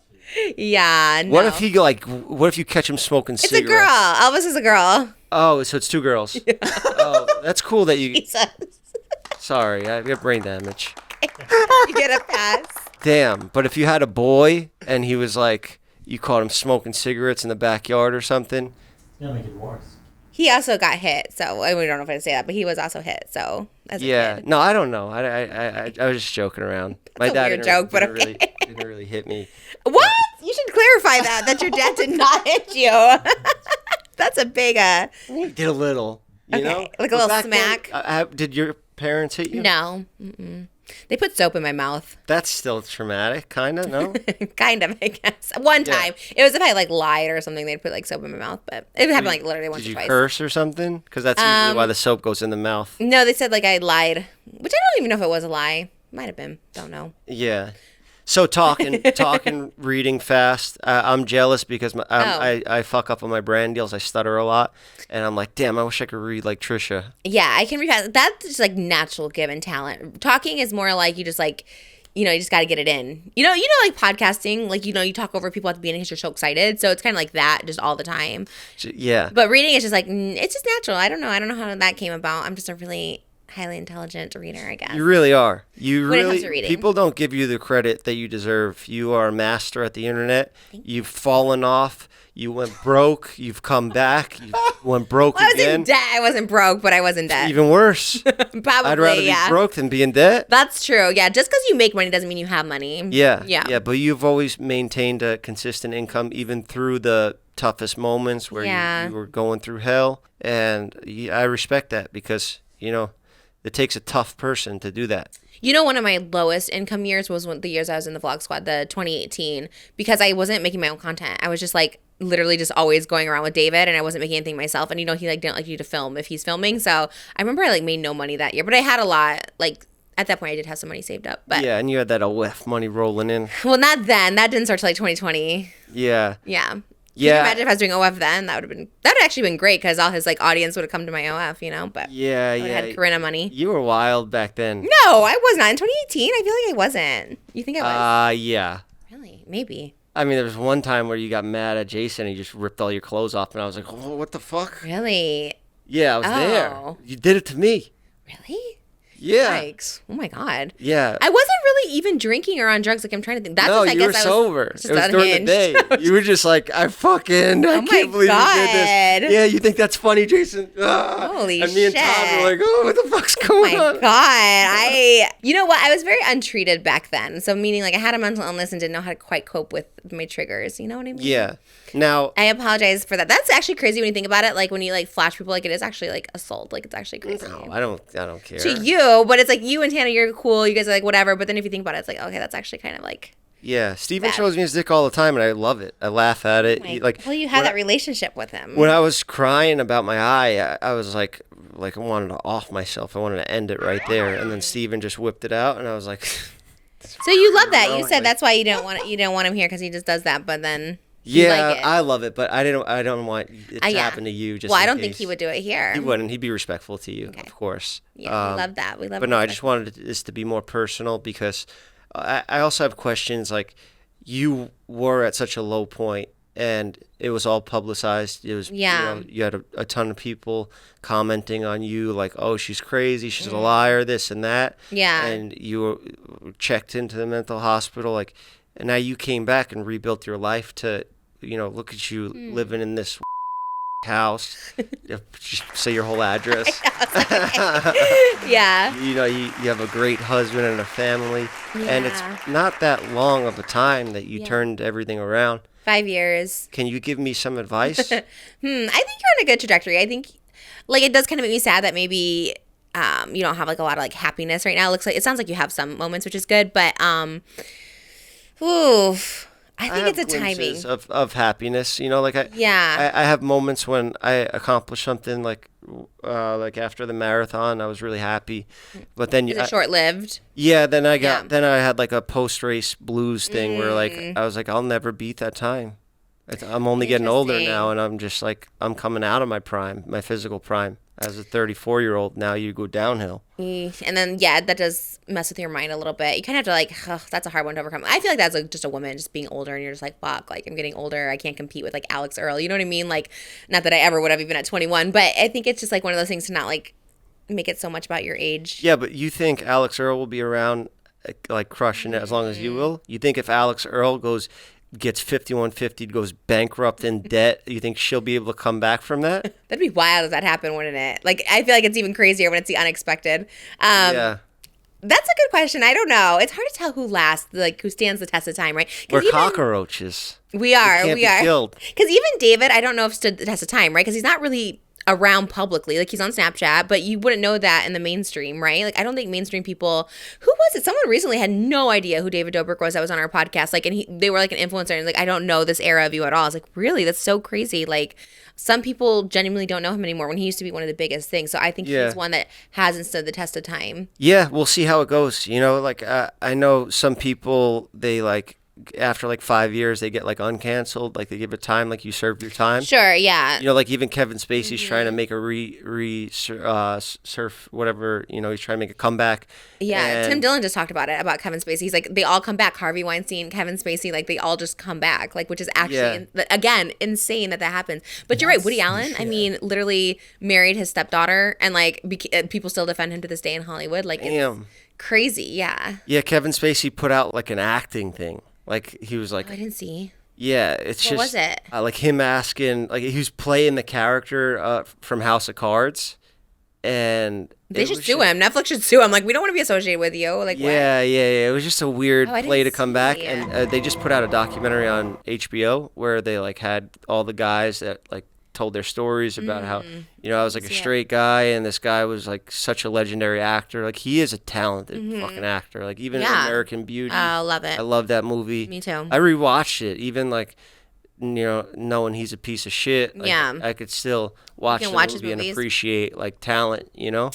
B: Yeah. No.
A: What if what if you catch him smoking
B: It's
A: cigarettes?
B: a girl. Elvis is a girl.
A: Oh, so it's two girls. Oh, that's cool that you,
B: Jesus.
A: sorry, I got brain damage.
B: You get a pass.
A: Damn, but if you had a boy and he was like, you caught him smoking cigarettes in the backyard or something.
F: Yeah, make it worse.
B: He also got hit, so we don't know if I say that, but he was also hit. So as a
A: Yeah,
B: kid.
A: no, I don't know. I was just joking around. My
B: a
A: dad
B: weird
A: didn't,
B: joke, but
A: didn't
B: okay.
A: didn't really hit me.
B: What? You should clarify that your dad did not hit you. That's a big
A: He did a little, you know,
B: like a
A: But
B: little
A: back then,
B: smack.
A: did your parents hit you?
B: No. Mm-mm. They put soap in my mouth.
A: That's still traumatic, kind of. No.
B: Kind of, I guess. One
A: Yeah.
B: time. It was if I like lied or something, they'd put like soap in my mouth, but it happened like literally once
A: Did
B: or
A: you
B: twice.
A: curse or something? Because that's usually why the soap goes in the mouth.
B: No, they said like I lied, which I don't even know if it was a lie. Might have been. Don't know.
A: Yeah. So talking, reading fast. I'm jealous because I fuck up on my brand deals. I stutter a lot, and I'm like, damn, I wish I could read like Trisha.
B: Yeah, I can read fast. That's just like natural given talent. Talking is more like you just like you just got to get it in. Like podcasting, like, you talk over people at the beginning because you're so excited. So it's kind of like that just all the time.
A: Yeah.
B: But reading is just like, it's just natural. I don't know how that came about. I'm just a really highly intelligent reader, I guess.
A: You really are.
B: When it comes to reading.
A: People don't give you the credit that you deserve. You are a master at the internet. You've fallen off. You went broke. You've come back. You went broke
B: I was
A: again.
B: in debt. I wasn't broke, but I was in debt.
A: Even worse.
B: Probably,
A: I'd rather be broke than be in debt.
B: That's true. Yeah, just because you make money doesn't mean you have money.
A: Yeah. But you've always maintained a consistent income, even through the toughest moments where you were going through hell. And I respect that because, it takes a tough person to do that.
B: One of my lowest income years was the years I was in the vlog squad, the 2018, because I wasn't making my own content. I was just like literally just always going around with David, and I wasn't making anything myself. And he like didn't like you to film if he's filming. So I remember I like made no money that year, but I had a lot. Like at that point, I did have some money saved up. But
A: yeah, and you had that OF money rolling in.
B: Well, not then. That didn't start till like 2020.
A: Yeah.
B: Yeah. Can you imagine if I was doing OF then? That would actually been great because all his like audience would have come to my OF, But I would have had Corinna money.
A: You were wild back then.
B: No, I was not. In 2018, I feel like I wasn't. You think I was?
A: Yeah.
B: Really? Maybe.
A: I mean, there was one time where you got mad at Jason and you just ripped all your clothes off, and I was like, "Oh, what the fuck?"
B: Really?
A: Yeah, I was there. You did it to me.
B: Really?
A: Yeah.
B: Yikes. Oh my God.
A: Yeah.
B: I wasn't really even drinking or on drugs. Like I'm trying to think. That's
A: no,
B: just, I
A: you
B: guess
A: were
B: I
A: sober.
B: Was
A: it was during the day. You were just like, I can't believe you did this. Yeah, you think that's funny, Jason?
B: Holy shit.
A: And me and Todd were like, oh, what the fuck's going on?
B: Oh my God. You know what? I was very untreated back then. So meaning like I had a mental illness and didn't know how to quite cope with my triggers. You know what I mean?
A: Yeah. Now
B: I apologize for that. That's actually crazy when you think about it. Like when you like flash people, like it is actually like assault. Like it's actually crazy.
A: No, I don't care.
B: To you, but it's like you and Tana, you're cool. You guys are like whatever. But then if you think about it, it's like okay, that's actually kind of like.
A: Yeah, Steven shows me his dick all the time, and I love it. I laugh at it.
B: You have that relationship with him.
A: When I was crying about my eye, I was like I wanted to off myself. I wanted to end it right there, and then Steven just whipped it out, and I was like.
B: So you love that. You said that's why you don't want him here because he just does that, but then.
A: Yeah,
B: like it.
A: I love it, but I don't want it to happen to you. Just
B: I don't think he would do it here.
A: He wouldn't. He'd be respectful to you, of course.
B: Yeah, we love that. We love.
A: But no, I just wanted this to be more personal because I also have questions. Like you were at such a low point, and it was all publicized. It was you had a ton of people commenting on you, like, "Oh, she's crazy. She's a liar. This and that."
B: Yeah.
A: And you were checked into the mental hospital, like. And now you came back and rebuilt your life to, look at you living in this house. Just say your whole address.
B: Yeah.
A: You have a great husband and a family. Yeah. And it's not that long of a time that you turned everything around.
B: 5 years.
A: Can you give me some advice?
B: I think you're on a good trajectory. I think, like, it does kind of make me sad that maybe you don't have, like, a lot of, like, happiness right now. It sounds like you have some moments, which is good. But, I think it's a timing
A: of happiness. I have moments when I accomplish something like after the marathon, I was really happy. But then
B: is it short-lived?
A: Yeah, then I had like a post-race blues thing where like I was like, I'll never beat that time. I'm only getting older now, and I'm just like I'm coming out of my prime, my physical prime. As a 34-year-old, now you go downhill.
B: And then, that does mess with your mind a little bit. You kind of have to, that's a hard one to overcome. I feel like that's just a woman just being older, and you're just like, fuck, like, I'm getting older. I can't compete with, like, Alex Earl. You know what I mean? Like, not that I ever would have even at 21, but I think it's just, like, one of those things to not, like, make it so much about your age.
A: Yeah, but you think Alex Earl will be around, like, crushing it as long as you will? You think if Alex Earl gets 5150, goes bankrupt in debt, you think she'll be able to come back from that?
B: That'd be wild if that happened, wouldn't it? Like, I feel like it's even crazier when it's the unexpected.
A: Yeah.
B: That's a good question. I don't know. It's hard to tell who lasts, like, who stands the test of time, right?
A: We're cockroaches.
B: We are.
A: We are.
B: Because even David, I don't know if stood the test of time, right? Because he's not really around publicly. Like, he's on Snapchat, but you wouldn't know that in the mainstream, right? Like, I don't think mainstream people, who was it? Someone recently had no idea who David Dobrik was that was on our podcast. Like, and they were like an influencer, and like, I don't know this era of you at all. I was like, really? That's so crazy. Like, some people genuinely don't know him anymore when he used to be one of the biggest things. So I think he's one that hasn't stood the test of time.
A: Yeah, we'll see how it goes. I know some people, they like after like 5 years they get like uncanceled, like they give it time, like you served your time.
B: Sure, yeah.
A: You know, like even Kevin Spacey's trying to make a surf whatever. You know, he's trying to make a comeback.
B: Yeah,
A: And-
B: Tim Dillon just talked about it, about Kevin Spacey. He's like, they all come back. Harvey Weinstein, Kevin Spacey, like they all just come back, like, which is actually, again, insane that happens. But you're right, Woody Allen, I mean, literally married his stepdaughter, and like people still defend him to this day in Hollywood. Like, it's crazy, yeah.
A: Yeah, Kevin Spacey put out like an acting thing. Like he was like,
B: I didn't see.
A: yeah, it's
B: What
A: just
B: was it?
A: Like him asking, like he was playing the character from House of Cards, and
B: They should sue him. Netflix should sue him. Like, we don't want to be associated with you. Like, what?
A: Yeah. It was just a weird
B: I
A: play to
B: didn't
A: come back,
B: see
A: and they just put out a documentary on HBO where they like had all the guys that like told their stories about how, you know, I was like a straight guy, and this guy was like such a legendary actor. Like he is a talented fucking actor. Like even in American Beauty,
B: Love it.
A: I love that movie.
B: Me too.
A: I rewatched it, even like, you know, knowing he's a piece of shit. Like,
B: Yeah.
A: I could still watch the
B: watch his
A: movie and
B: movies.
A: appreciate like talent. You know.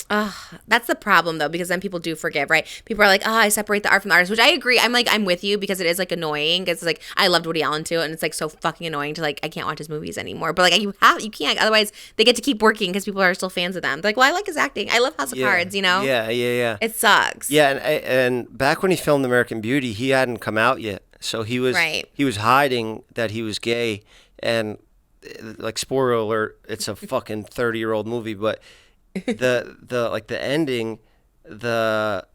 B: That's the problem, though, because then people do forgive, right? People are like, I separate the art from the artist, which I agree. I'm with you, because it is like annoying. It's like, I loved Woody Allen too, and it's like so fucking annoying to like, I can't watch his movies anymore. But like, you can't, otherwise they get to keep working because people are still fans of them. They're like, well, I like his acting. I love House of Cards, you know?
A: Yeah.
B: It sucks.
A: Yeah, and back when he filmed American Beauty, he hadn't come out yet, so he was hiding that he was gay, and like spoiler alert, it's a fucking 30-year-old movie, but the like the ending, the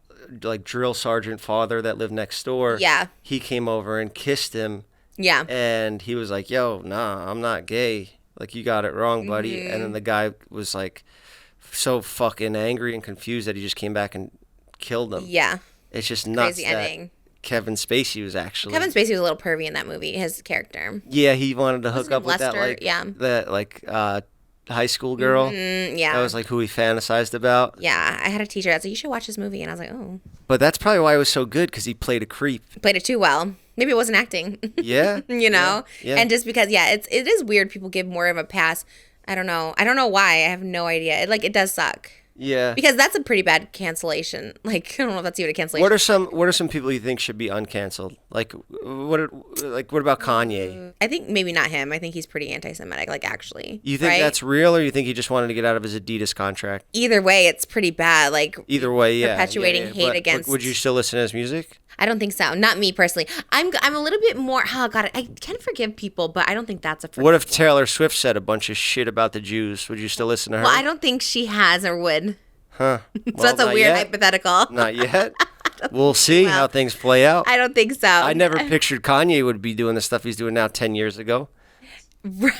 A: like drill sergeant father that lived next door, he came over and kissed him, and he was like, "Yo, nah, I'm not gay. Like you got it wrong, buddy." And then the guy was like so fucking angry and confused that he just came back and killed him.
B: Yeah.
A: It's just nuts
B: Crazy
A: that
B: ending.
A: Kevin Spacey was actually.
B: Kevin Spacey was a little pervy in that movie, his character.
A: Yeah, he wanted to hook
B: Wasn't
A: up with that
B: Lester?
A: like high school girl.
B: Yeah.
A: That was like who he fantasized about.
B: Yeah, I had a teacher that's like, you should watch this movie, and I was like, oh.
A: But that's probably why it was so good, because he played a creep.
B: Played it too well. Maybe it wasn't acting.
A: Yeah.
B: You know?
A: Yeah.
B: And just because, it is weird people give more of a pass. I don't know why. I have no idea. It does suck.
A: Yeah.
B: Because that's a pretty bad cancellation. Like, I don't know if that's even a cancellation.
A: What are some people you think should be uncanceled? Like what about Kanye?
B: I think maybe not him. I think he's pretty anti-Semitic, like, actually.
A: You think that's real, or you think he just wanted to get out of his Adidas contract?
B: Either way, it's pretty bad. Like,
A: Either way, yeah.
B: perpetuating hate against.
A: Would you still listen to his music?
B: I don't think so. Not me personally. I'm a little bit more. Oh God, I can forgive people, but I don't think that's a.
A: What if Taylor Swift said a bunch of shit about the Jews? Would you still listen to her?
B: Well, I don't think she has or would.
A: Huh.
B: So that's a weird hypothetical.
A: Not yet. We'll see how things play out.
B: I don't think so.
A: I never pictured Kanye would be doing the stuff he's doing now 10 years ago.
B: Right.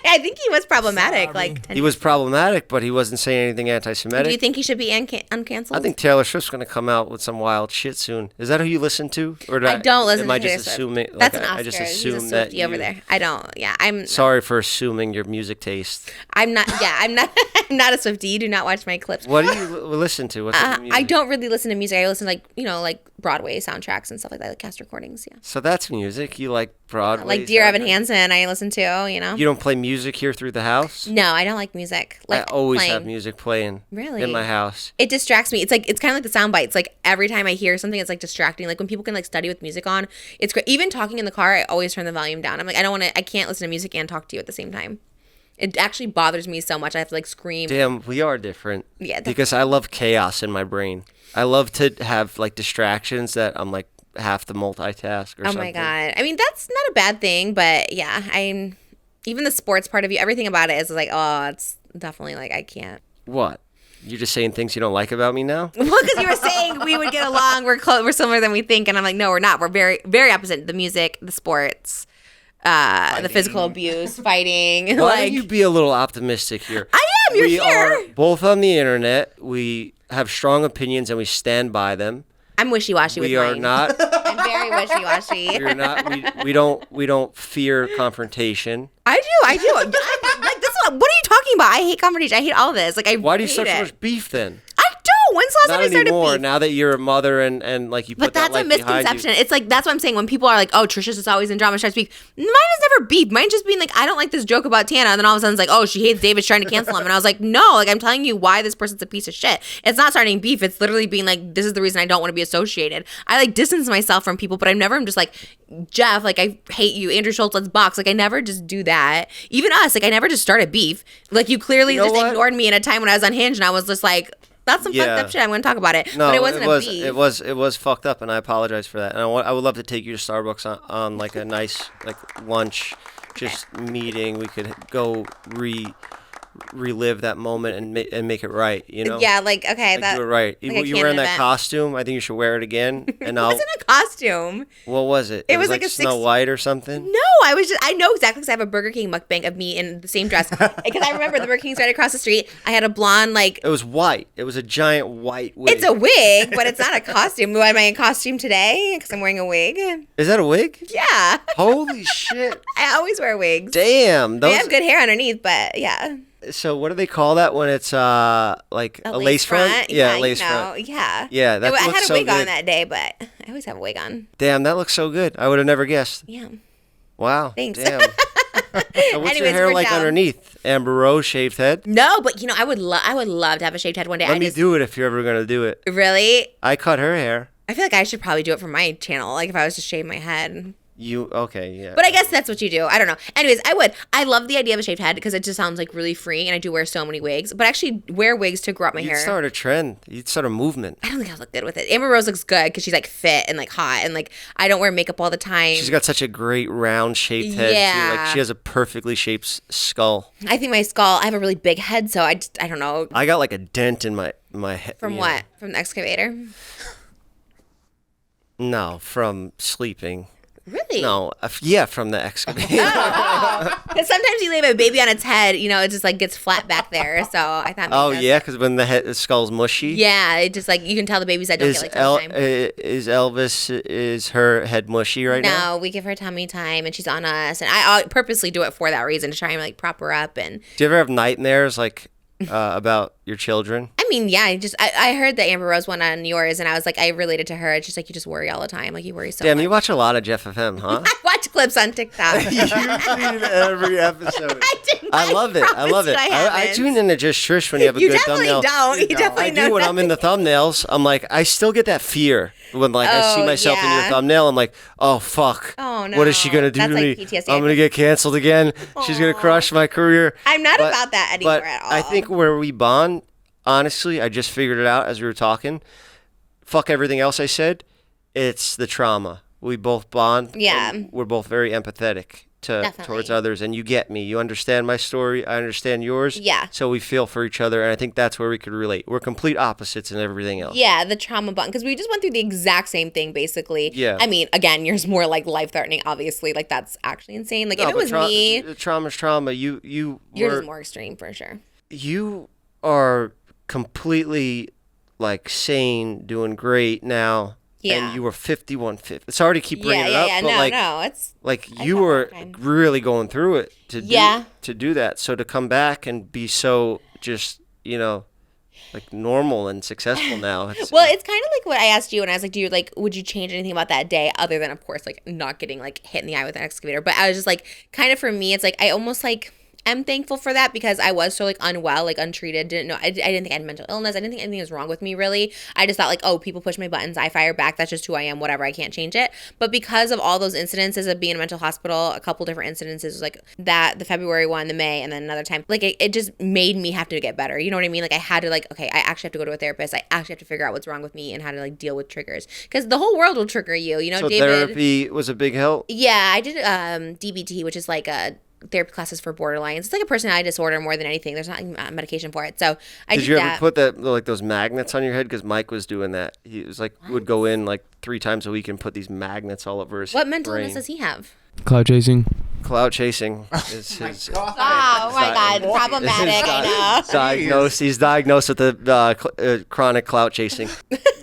B: I think he was problematic.
A: He was problematic, but he wasn't saying anything anti-Semitic.
B: Do you think he should be uncanceled?
A: I think Taylor Swift's going to come out with some wild shit soon. Is that who you listen to? Or
B: I don't listen
A: am
B: to
A: I
B: Taylor
A: just
B: Swift.
A: assuming?
B: That's
A: like,
B: an Oscar.
A: I just
B: He's
A: assume
B: a
A: that
B: Swiftie over there. I don't. Yeah, I'm.
A: Sorry for assuming your music taste.
B: I'm not. Yeah, I'm not. I'm not a Swiftie. You do not watch my clips.
A: What do you listen to? What's the music?
B: I don't really listen to music. I listen to like Broadway soundtracks and stuff like that, like cast recordings. Yeah.
A: So that's music. You like Broadway?
B: Like Dear Evan
A: soundtrack?
B: Hansen, I listen to. You know.
A: You don't play music here through the house?
B: No, I don't like music. Like
A: I always
B: playing.
A: have music playing.
B: Really?
A: In my house.
B: It distracts me. It's kind of like the sound bites. Like every time I hear something, it's like distracting. Like when people can like study with music on, it's great. Even talking in the car, I always turn the volume down. I'm like, I can't listen to music and talk to you at the same time. It actually bothers me so much. I have to like scream.
A: Damn, we are different.
B: Yeah.
A: Because I love chaos in my brain. I love to have like distractions that I'm like have to multitask or something.
B: Oh my God. I mean, that's not a bad thing, but yeah, even the sports part of you, everything about it is like, oh, it's definitely like, I can't.
A: What? You're just saying things you don't like about me now?
B: Well, because you were saying we would get along, we're similar than we think, and I'm like, no, we're not. We're very, very opposite. The music, the sports, the physical abuse, fighting.
A: Why
B: like,
A: don't you be a little optimistic here?
B: I am. You're
A: we
B: here.
A: are both on the internet. We have strong opinions and we stand by them.
B: I'm wishy-washy with
A: We are
B: mine.
A: not.
B: I'm very wishy-washy.
A: We're not. We don't fear confrontation.
B: I do. Like this. What are you talking about? I hate confrontation. I hate all this. Like I.
A: Why do you
B: hate
A: start so
B: it.
A: much beef then?
B: I When's the last time I
A: Not
B: started
A: anymore.
B: beef?
A: Now that you're a mother and like you put
B: But that's
A: that
B: a
A: life behind you.
B: misconception. It's like, that's what I'm saying. When people are like, oh, Trisha's just always in drama, starts beef. Mine is never beef. Mine just being like, I don't like this joke about Tana. And then all of a sudden it's like, oh, she hates David, trying to cancel him. And I was like, no, like, I'm telling you why this person's a piece of shit. It's not starting beef. It's literally being like, this is the reason I don't want to be associated. I like distance myself from people, but I'm just like, Jeff, like, I hate you. Andrew Schultz, let's box. Like, I never just do that. Even us, like, I never just started beef. Like, you clearly just ignored me in a time when I was unhinged, and I was just like, that's some fucked up shit. I'm going to talk about it.
A: No,
B: but it wasn't a beef.
A: It was fucked up, and I apologize for that. And I would love to take you to Starbucks on like a nice like lunch, just meeting. We could go relive that moment and make it right. You know?
B: Yeah, like, okay,
A: like, do it right.
B: like
A: You wearing that costume? I think you should wear it again. And
B: It wasn't a costume.
A: What was it?
B: It was
A: like
B: like a
A: Snow White or something.
B: No, I know exactly because I have a Burger King mukbang of me in the same dress. Because I remember the Burger King's right across the street. I had a blonde, like.
A: It was white. It was a giant white wig.
B: It's a wig, but it's not a costume. Am I in costume today? Because I'm wearing a wig.
A: Is that a wig?
B: Yeah.
A: Holy shit.
B: I always wear wigs.
A: Damn.
B: I have good hair underneath, but yeah.
A: So what do they call that when it's like a lace front?
B: Yeah,
A: a lace front.
B: Yeah.
A: Yeah, that
B: I
A: looks
B: had a
A: so
B: wig on
A: good.
B: that day, but I always have a wig on.
A: Damn, that looks so good. I would have never guessed.
B: Yeah.
A: Wow.
B: Thanks.
A: Damn. So what's your
B: Anyways,
A: hair
B: we're
A: like
B: down.
A: underneath? Amber Rose shaved head?
B: No, but I would love to have a shaved head one day.
A: Let me do it if you're ever gonna do it.
B: Really?
A: I cut her hair.
B: I feel like I should probably do it for my channel. Like if I was to shave my head.
A: Okay, yeah.
B: But I guess that's what you do. I don't know. Anyways, I would. I love the idea of a shaved head because it just sounds like really free, and I do wear so many wigs. But I actually wear wigs to grow up my
A: You'd
B: hair.
A: start a trend. You'd start a movement.
B: I don't think I look good with it. Amber Rose looks good because she's like fit and like hot, and like I don't wear makeup all the time.
A: She's got such a great round shaped head.
B: Yeah.
A: Too. Like she has a perfectly shaped skull.
B: I think my skull. I have a really big head, so I don't know.
A: I got like a dent in my head.
B: From what? From the excavator?
A: No, from sleeping.
B: Really?
A: No, yeah, from the excavator.
B: Because sometimes you leave a baby on its head, it just like gets flat back there. So I thought.
A: Oh yeah, because when the skull's mushy.
B: Yeah, it just like you can tell the baby's head don't get like tummy time.
A: Is her head mushy right now?
B: No, we give her tummy time, and she's on us, and I purposely do it for that reason to try and like prop her up. And
A: do you ever have nightmares like about your children?
B: I mean, yeah, I heard the Amber Rose one on yours, and I was like, I related to her. It's just like you just worry all the time, like you worry so much.
A: Damn, you watch a lot of Jeff FM, huh?
B: I watch clips on TikTok.
A: You tweet every episode. I love it. I love it. I tune in to just Trish when you have a good thumbnail.
B: You definitely
A: I
B: don't.
A: do when I'm in the thumbnails. I'm like, I still get that fear when like I see myself in your thumbnail. I'm like, oh fuck.
B: Oh no.
A: What is she gonna do
B: That's
A: to
B: like
A: me?
B: PTSD.
A: I'm gonna get canceled again. She's gonna crush my career.
B: I'm not about that anymore
A: but
B: at all.
A: I think where we bond, honestly, I just figured it out as we were talking. Fuck everything else I said. It's the trauma. We both bond.
B: Yeah.
A: We're both very empathetic towards others, and you get me. You understand my story. I understand yours.
B: Yeah.
A: So we feel for each other, and I think that's where we could relate. We're complete opposites in everything else.
B: Yeah, the trauma bond, because we just went through the exact same thing, basically.
A: Yeah.
B: I mean, again, yours more like life-threatening, obviously. Like, that's actually insane. Like, if it was me...
A: Trauma's trauma. Yours
B: is more extreme, for sure.
A: You are completely, like, sane, doing great now.
B: Yeah.
A: And you were 5150. Sorry to keep bringing it up, but
B: it's
A: like you were really going through it to do that. So to come back and be so just, like normal and successful now.
B: It's kind of like what I asked you when I was like, would you change anything about that day other than, of course, like not getting like hit in the eye with an excavator? But I was just like, kind of for me, it's like I almost like I'm thankful for that because I was so like unwell, like untreated. Didn't know. I didn't think I had mental illness. I didn't think anything was wrong with me really. I just thought like, oh, people push my buttons, I fire back. That's just who I am. Whatever. I can't change it. But because of all those incidences of being in a mental hospital, a couple different incidences, like that, the February one, the May, and then another time, like it just made me have to get better. You know what I mean? Like I had to like, okay, I actually have to go to a therapist. I actually have to figure out what's wrong with me and how to like deal with triggers because the whole world will trigger you.
A: So
B: David.
A: Therapy was a big help.
B: Yeah, I did DBT, which is like a therapy classes for borderlines. It's like a personality disorder more than anything. There's not medication for it. So I did
A: you
B: that.
A: ever put that like those magnets on your head? Because Mike was doing that. He was like would go in like 3 times a week and put these magnets all over his
B: What mental
A: brain.
B: illness does he have?
E: Cloud chasing.
A: Cloud chasing is his.
B: Oh my God, problematic. I know.
A: Diagnosed. He's diagnosed with the chronic clout chasing.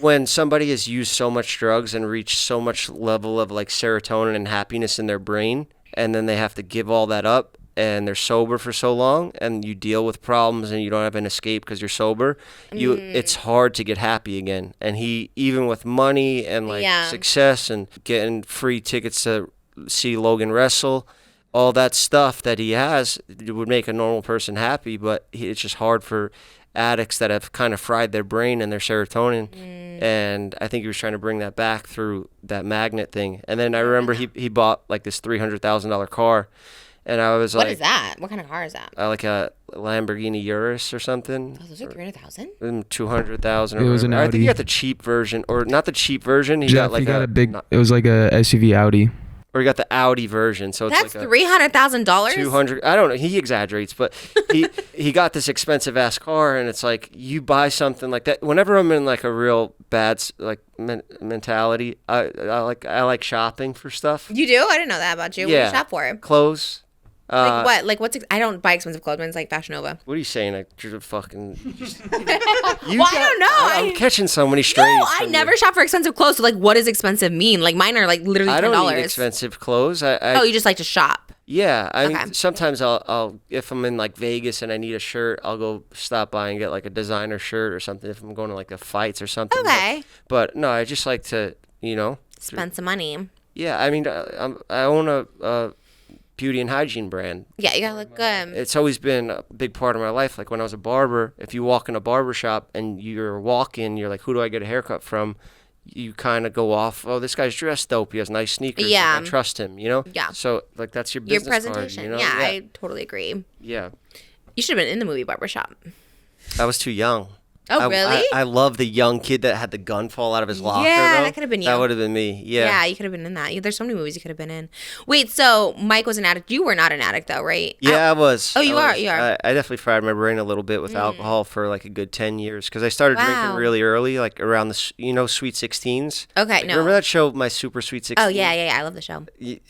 A: When somebody has used so much drugs and reached so much level of like serotonin and happiness in their brain, and then they have to give all that up and they're sober for so long, and you deal with problems and you don't have an escape because you're sober, it's hard to get happy again. And he, even with money and like success and getting free tickets to see Logan wrestle, all that stuff that he has, it would make a normal person happy, but it's just hard for addicts that have kind of fried their brain and their serotonin. And I think he was trying to bring that back through that magnet thing. And then I remember he bought like this $300,000 car, and I was like,
B: what is that? What kind of car is that?
A: Like a Lamborghini Urus or something.
B: Oh, those are 300,000.
A: 200,000.
G: It was an
A: I think
G: Audi.
A: he got the cheap version, or not the cheap version. He
G: Jeff,
A: got like
G: a big. It was like a SUV Audi.
A: Or he got the Audi version, so it's
B: That's
A: like
B: $300,000.
A: 200. I don't know. He exaggerates, but he got this expensive ass car, and it's like you buy something like that. Whenever I'm in like a real bad like mentality, I like shopping for stuff.
B: You do? I didn't know that about you. What do you shop for?
A: Clothes.
B: Like what? Like what's? I don't buy expensive clothes. It's like Fashion Nova.
A: What are you saying? Like, you're fucking.
B: I don't know.
A: I'm catching so many strays.
B: No, I never shop for expensive clothes. So like, what does expensive mean? Like mine are like literally $10.
A: I don't need expensive clothes.
B: Oh, you just like to shop.
A: Yeah, I mean, sometimes I'll if I'm in like Vegas and I need a shirt, I'll go stop by and get like a designer shirt or something if I'm going to like the fights or something.
B: Okay.
A: But no, I just like to,
B: Spend some money.
A: Yeah, I mean, I own a beauty and hygiene brand.
B: Yeah, you gotta look good.
A: It's always been a big part of my life. Like when I was a barber, if you walk in a barbershop and you're walking, you're like, who do I get a haircut from? You kind of go off, oh, this guy's dressed dope. He has nice sneakers.
B: Yeah.
A: Like, I trust him,
B: Yeah.
A: So, like, that's your business
B: presentation.
A: card,
B: Yeah, I totally agree.
A: Yeah.
B: You should have been in the movie Barbershop.
A: I was too young.
B: Oh, really?
A: I love the young kid that had the gun fall out of his locker.
B: Yeah,
A: though.
B: that could have been you.
A: That would have been me. Yeah.
B: Yeah, you could have been in that. There's so many movies you could have been in. Wait, so Mike was an addict. You were not an addict, though, right?
A: Yeah, I was.
B: Oh, you
A: I
B: are?
A: was.
B: You are.
A: I definitely fried my brain a little bit with alcohol for like a good 10 years because I started drinking
B: Wow.
A: really early, like around the, Sweet 16s.
B: Okay, no.
A: Remember that show, My Super Sweet 16?
B: Oh, yeah. I love the show.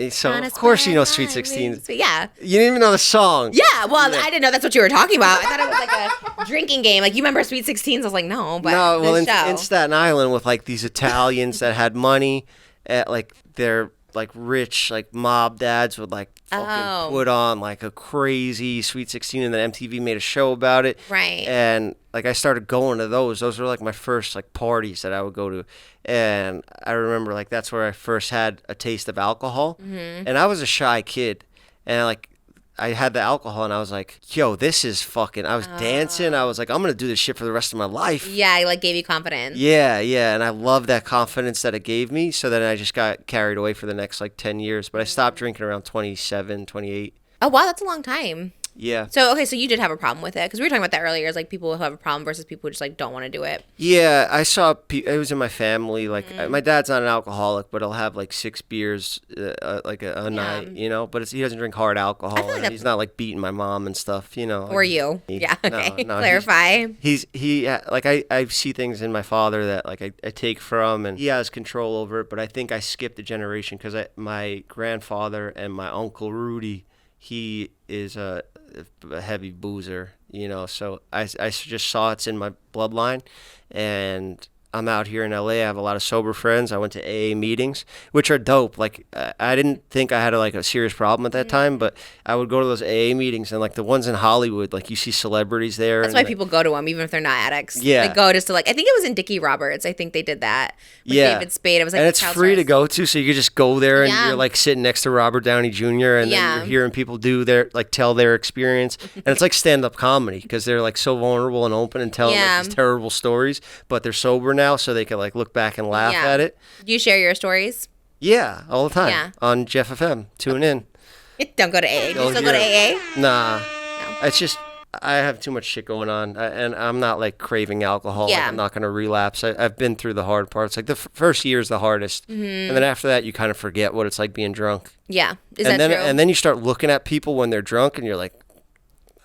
A: So, of course you know Sweet 16s.
B: Yeah.
A: You didn't even know the song.
B: Yeah, well, I didn't know that's what you were talking about. I thought it was like a drinking game. Like, you remember Sweet 16s? I was like, no, but
A: No, well,
B: this show.
A: in Staten Island with like these Italians that had money, like they're like rich, like mob dads would like fucking put on like a crazy Sweet 16, and then MTV made a show about it.
B: Right.
A: And like I started going to those. Those were like my first like parties that I would go to, and I remember like that's where I first had a taste of alcohol.
B: Mm-hmm.
A: And I was a shy kid, and like I had the alcohol and I was like, yo, this is fucking, I was dancing. I was like, I'm going to do this shit for the rest of my life.
B: Yeah, it like gave you confidence.
A: Yeah. And I love that confidence that it gave me. So then I just got carried away for the next like 10 years. But I stopped drinking around 27, 28.
B: Oh, wow, that's a long time.
A: Yeah.
B: So, okay, so you did have a problem with it. Because we were talking about that earlier. It's like people who have a problem versus people who just like don't want to do it.
A: Yeah, I saw, it was in my family. Like, my dad's not an alcoholic, but he'll have like 6 beers like a night, But he doesn't drink hard alcohol.
B: like
A: And he's not like beating my mom and stuff,
B: Or you. Yeah, okay.
A: No,
B: Clarify.
A: I see things in my father that like I take from, and he has control over it. But I think I skipped a generation because my grandfather and my uncle Rudy, he is a heavy boozer, so I just saw it's in my bloodline. And I'm out here in LA. I have a lot of sober friends. I went to AA meetings, which are dope. Like, I didn't think I had a serious problem at that time, but I would go to those AA meetings, and like the ones in Hollywood, like you see celebrities there.
B: That's why people go to them, even if they're not addicts.
A: Yeah.
B: They go just to I think it was in Dickie Roberts. I think they did that with David Spade. It was like,
A: and it's free to go to, so you could just go there and you're like sitting next to Robert Downey Jr. and then you're hearing people tell their experience, and it's like stand-up comedy because they're like so vulnerable and open and telling like, these terrible stories, but they're sober now, so they can like look back and laugh at it.
B: Do you share your stories?
A: Yeah, all the time.
B: Yeah.
A: On Jeff FM. Tune in.
B: Don't go to AA. Do you still go to AA?
A: Nah. No. It's just I have too much shit going on, and I'm not like craving alcohol.
B: Yeah.
A: Like, I'm not gonna relapse. I've been through the hard parts. Like the first year is the hardest, and then after that, you kind of forget what it's like being drunk.
B: Yeah, is that true?
A: And then you start looking at people when they're drunk, and you're like,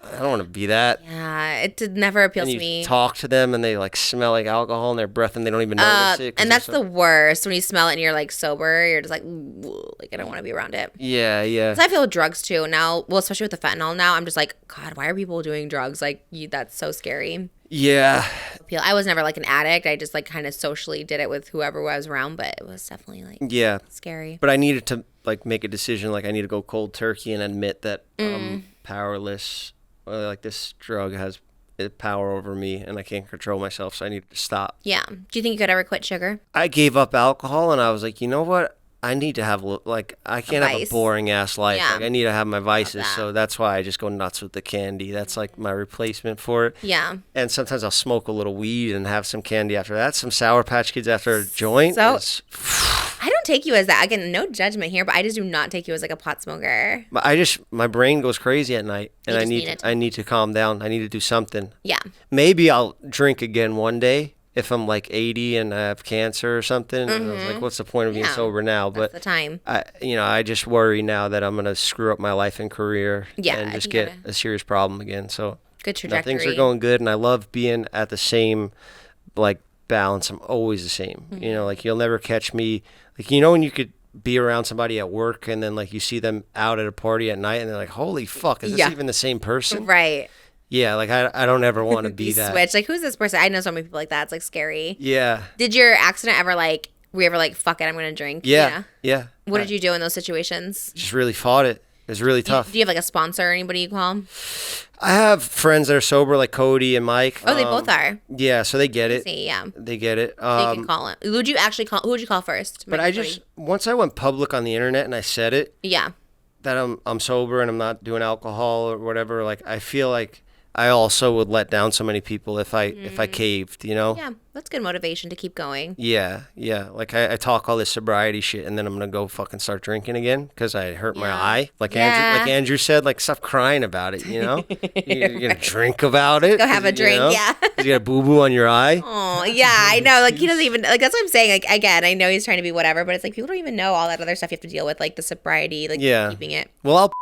A: I don't want to be that.
B: Yeah, it did never appeal
A: and
B: to
A: you
B: me.
A: Talk to them, and they like smell like alcohol in their breath, and they don't even notice it.
B: And that's the worst when you smell it and you're like sober. You're just like I don't want to be around it.
A: Yeah.
B: Because I feel with drugs too now. Well, especially with the fentanyl now, I'm just like, God, why are people doing drugs? Like, that's so scary.
A: Yeah.
B: I was never like an addict. I just like kind of socially did it with whoever I was around, but it was definitely like scary.
A: But I needed to like make a decision. Like I need to go cold turkey and admit that powerless. Like this drug has power over me and I can't control myself, so I need to stop.
B: Yeah. Do you think you could ever quit sugar?
A: I gave up alcohol and I was like, you know what? I need to have, like, I can't have a
B: vice.
A: boring ass life.
B: Yeah.
A: Like, I need to have my vices.
B: that.
A: So that's why I just go nuts with the candy. That's like my replacement for it.
B: Yeah.
A: And sometimes I'll smoke a little weed and have some candy after that. Some Sour Patch Kids after a joint.
B: So-
A: is-
B: I don't take you as that. Again, no judgment here, but I just do not take you as like a pot smoker.
A: my brain goes crazy at night and
B: You
A: I
B: just
A: need
B: need it.
A: I need to calm down. I need to do something.
B: Yeah.
A: Maybe I'll drink again one day if I'm like 80 and I have cancer or something. And I was like, what's the point of being
B: Yeah.
A: sober now?
B: That's
A: But
B: the time.
A: I just worry now that I'm gonna screw up my life and career
B: Yeah,
A: and
B: I
A: just
B: think
A: get
B: gotta-
A: a serious problem again. So
B: Good
A: no,
B: trajectory.
A: things are going good, and I love being at the same like balance. I'm always the same.
B: Mm-hmm.
A: You know, like you'll never catch me. Like, you know, when you could be around somebody at work and then like you see them out at a party at night and they're like, holy fuck, is this
B: Yeah.
A: even the same person?
B: Right.
A: Yeah, like I don't ever want to be
B: You
A: that.
B: switch. Like, who's this person? I know so many people like that. It's like scary.
A: Yeah.
B: Did your accident ever like, were you ever like, fuck it, I'm going to drink?
A: Yeah. Yeah.
B: What did you do in those situations?
A: Just really fought it. It was really tough.
B: Do you have like a sponsor or anybody you call?
A: I have friends that are sober, like Cody and Mike.
B: Oh, they both are.
A: Yeah, so they get it.
B: See, yeah.
A: They get it.
B: So you can call it. Would you actually call? Who would you call first?
A: But
B: Mike
A: I
B: or
A: just
B: Cody?
A: once I went public on the internet and I said it
B: Yeah.
A: that I'm sober and I'm not doing alcohol or whatever. Like I feel like I also would let down so many people if I caved. You know.
B: Yeah. That's good motivation to keep going.
A: Yeah, yeah. Like I talk all this sobriety shit, and then I'm gonna go fucking start drinking again because I hurt my
B: Yeah.
A: eye. Like
B: Yeah.
A: Andrew said, like stop crying about it. You know, you're gonna drink about it.
B: Go have a
A: 'cause, you
B: drink,
A: know,
B: yeah.
A: 'cause you got a boo boo on your eye.
B: Oh, yeah, I know. Like, he doesn't even, like, that's what I'm saying. Like, again, I know he's trying to be whatever, but it's like people don't even know all that other stuff you have to deal with, like the sobriety, like
A: Yeah.
B: keeping it.
A: Well, I'll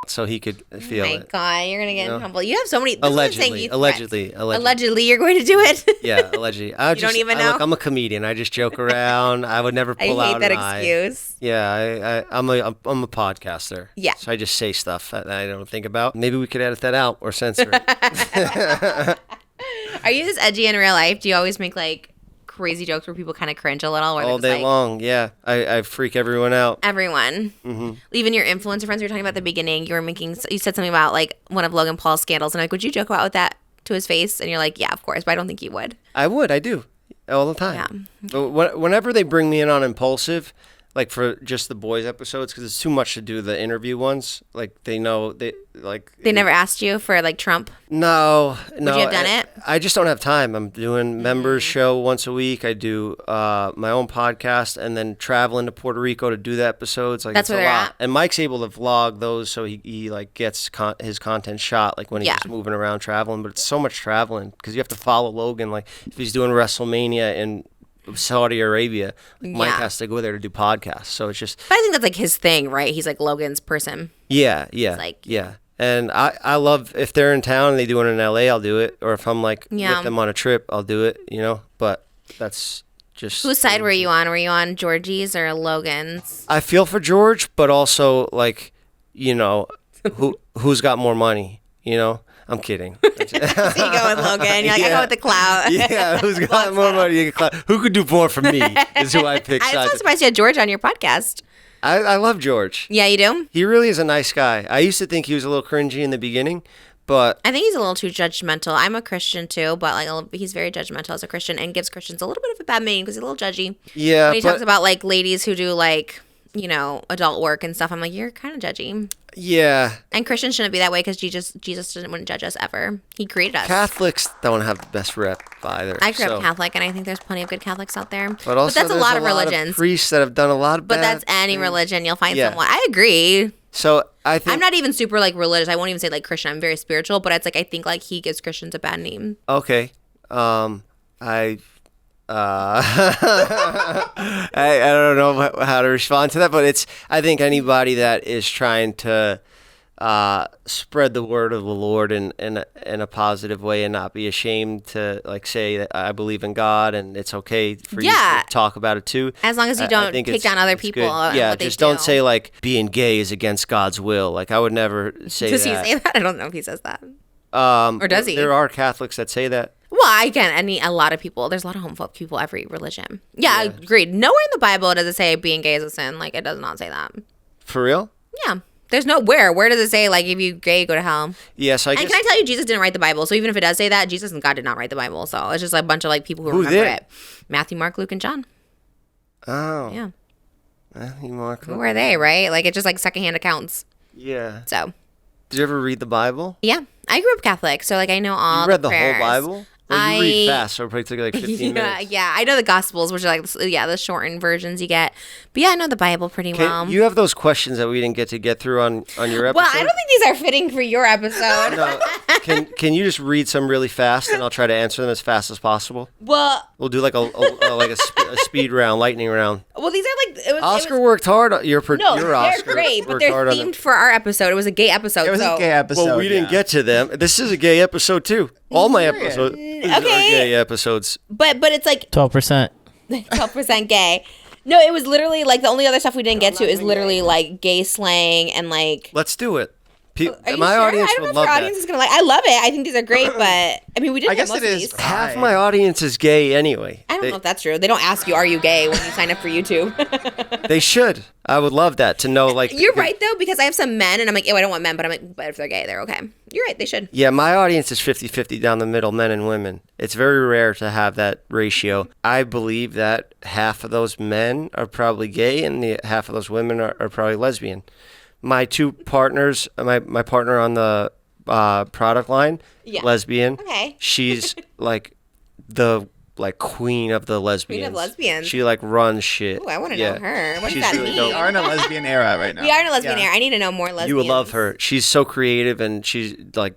A: so he could feel
B: Oh my
A: it.
B: God, you're going to get
A: You know?
B: in trouble. You have so many. This is what I'm saying,
A: Allegedly.
B: Allegedly, you're going to do it.
A: Yeah, allegedly.
B: You don't even know?
A: Look, I'm a comedian. I just joke around. I would never
B: I
A: pull out
B: hate that
A: an eye.
B: excuse.
A: Yeah, I'm a podcaster.
B: Yeah.
A: So I just say stuff that I don't think about. Maybe we could edit that out or censor it.
B: Are you this edgy in real life? Do you always make like crazy jokes where people kind of cringe a little? Where
A: All
B: they're
A: day
B: just like,
A: long. Yeah, I freak everyone out.
B: Everyone.
A: Mm-hmm.
B: Even your influencer friends we were talking about at the beginning, you said something about like one of Logan Paul's scandals. And like, would you joke about with that to his face? And you're like, yeah, of course, but I don't think you would.
A: I do all the time. But whenever they bring me in on Impulsive, like for just the boys episodes, because it's too much to do the interview ones. Like they know they
B: never asked you for like Trump.
A: No.
B: Would you have done it?
A: I just don't have time. I'm doing members show once a week. I do my own podcast and then traveling to Puerto Rico to do the episodes. Like
B: That's
A: it's
B: where
A: a
B: they're
A: lot.
B: at?
A: And Mike's able to vlog those, so he like gets his content shot like when he's
B: Yeah.
A: just moving around traveling. But it's so much traveling because you have to follow Logan. Like if he's doing WrestleMania in Saudi Arabia, like Mike
B: Yeah.
A: has to go there to do podcasts. So it's just
B: But I think that's like his thing, right? He's like Logan's person.
A: yeah.
B: like-
A: Yeah. And I love if they're in town and they do it in LA, I'll do it. Or if I'm like
B: Yeah.
A: with them on a trip, I'll do it, you know? But that's just
B: Whose side were you on? Were you on Georgie's or Logan's?
A: I feel for George, but also like, you know, who's got more money, you know? I'm kidding.
B: So you go with Logan. You're like, I go with the clout.
A: Yeah, who's got more money? Who could do more for me is who I pick.
B: I'm so
A: sides.
B: surprised you had George on your podcast.
A: I love George.
B: Yeah, you do?
A: He really is a nice guy. I used to think he was a little cringy in the beginning, but
B: I think he's a little too judgmental. I'm a Christian too, but like he's very judgmental as a Christian and gives Christians a little bit of a bad name because he's a little judgy.
A: yeah.
B: When he
A: but,
B: talks about like ladies who do like, you know, adult work and stuff, I'm like, you're kind of judgy.
A: yeah.
B: And Christians shouldn't be that way because Jesus wouldn't judge us ever. He created us.
A: Catholics don't have the best rep either.
B: I grew
A: so.
B: up Catholic, and I think there's plenty of good Catholics out there.
A: But also,
B: that's a
A: there's
B: lot of religions.
A: priests that have done a lot of
B: But
A: bad
B: that's any
A: things.
B: religion. You'll find
A: Yeah.
B: someone. I agree.
A: So I think
B: I'm not even super like religious. I won't even say like Christian. I'm very spiritual, but it's like I think like he gives Christians a bad name.
A: okay. I I don't know how to respond to that, but I think anybody that is trying to spread the word of the Lord in a positive way and not be ashamed to like say that I believe in God and it's okay for you
B: Yeah.
A: to talk about it too.
B: As long as you
A: I
B: don't
A: think
B: take
A: it's-
B: down other
A: it's
B: people
A: good.
B: and
A: Yeah,
B: what they
A: just don't
B: do.
A: say like being gay is against God's will. Like I would never say
B: Does
A: that.
B: he say that? I don't know if he says that.
A: Or
B: does he?
A: There are Catholics that say that.
B: Well, again, a lot of people. There's a lot of homophobic people every religion. Yeah, agreed. Nowhere in the Bible does it say being gay is a sin. Like it does not say that.
A: For real?
B: Yeah, There's no where. Where does it say, like, if you gay, go to hell?
A: Yeah, so I
B: And
A: guess.
B: can I tell you, Jesus didn't write the Bible. So even if it does say that, Jesus and God did not write the Bible. So it's just like a bunch of like people who remember
A: did?
B: it. Matthew, Mark, Luke, and John.
A: Oh.
B: Yeah.
A: Matthew, Mark.
B: Who are they, right? Like, it's just like secondhand accounts.
A: Yeah.
B: So,
A: Did you ever read the Bible?
B: yeah. I grew up Catholic, so like I know all
A: You read the
B: prayers.
A: whole Bible? Well, you read
B: I-
A: fast, so it probably took like 15 minutes.
B: Yeah, I know the Gospels, which are like, the shortened versions you get. But yeah, I know the Bible pretty well.
A: You have those questions that we didn't get through on your episode?
B: Well, I don't think these are fitting for your episode.
A: No. Can you just read some really fast, and I'll try to answer them as fast as possible?
B: Well,
A: We'll do like a speed round, lightning round.
B: these are like... It was,
A: Oscar worked hard.
B: No,
A: Your
B: they're
A: Oscar
B: great, but
A: worked
B: they're
A: hard on them.
B: themed for our episode. It was a gay episode.
H: It was
B: so.
H: a gay episode.
A: Well, we didn't get to them. This is a gay episode too. All my episodes are gay episodes.
B: But it's like
F: 12%.
B: 12% gay. No, it was literally like the only other stuff we didn't get to is literally like gay slang and like...
A: Let's do it.
B: Are you
A: My
B: sure?
A: audience
B: I don't know
A: would
B: if
A: love
B: your
A: that.
B: audience is gonna like. I love it. I think these are great, but I mean, we didn't.
H: I guess
B: get most
H: it
B: of
H: is.
B: these.
A: Half my audience is gay anyway.
B: I don't know if that's true. They don't ask you, "Are you gay?" when you sign up for YouTube.
A: They should. I would love that to know. Like
B: You're right though, because I have some men, and I'm like, "Oh, I don't want men," but I'm like, "But if they're gay, they're okay." You're right. They should.
A: Yeah, my audience is 50-50 down the middle, men and women. It's very rare to have that ratio. I believe that half of those men are probably gay and the half of those women are probably lesbian. My two partners, my partner on the product line,
B: Yeah.
A: lesbian.
B: Okay.
A: She's like the queen of the lesbians.
B: Queen of lesbians.
A: She like runs shit.
B: Ooh, I want to
A: Yeah.
B: know her. What does
A: She's
B: that
A: really
B: mean?
A: dope.
H: We are in a lesbian era right now.
B: We are in a lesbian
H: Yeah.
B: era. I need to know more lesbians.
A: You would love her. She's so creative and she's like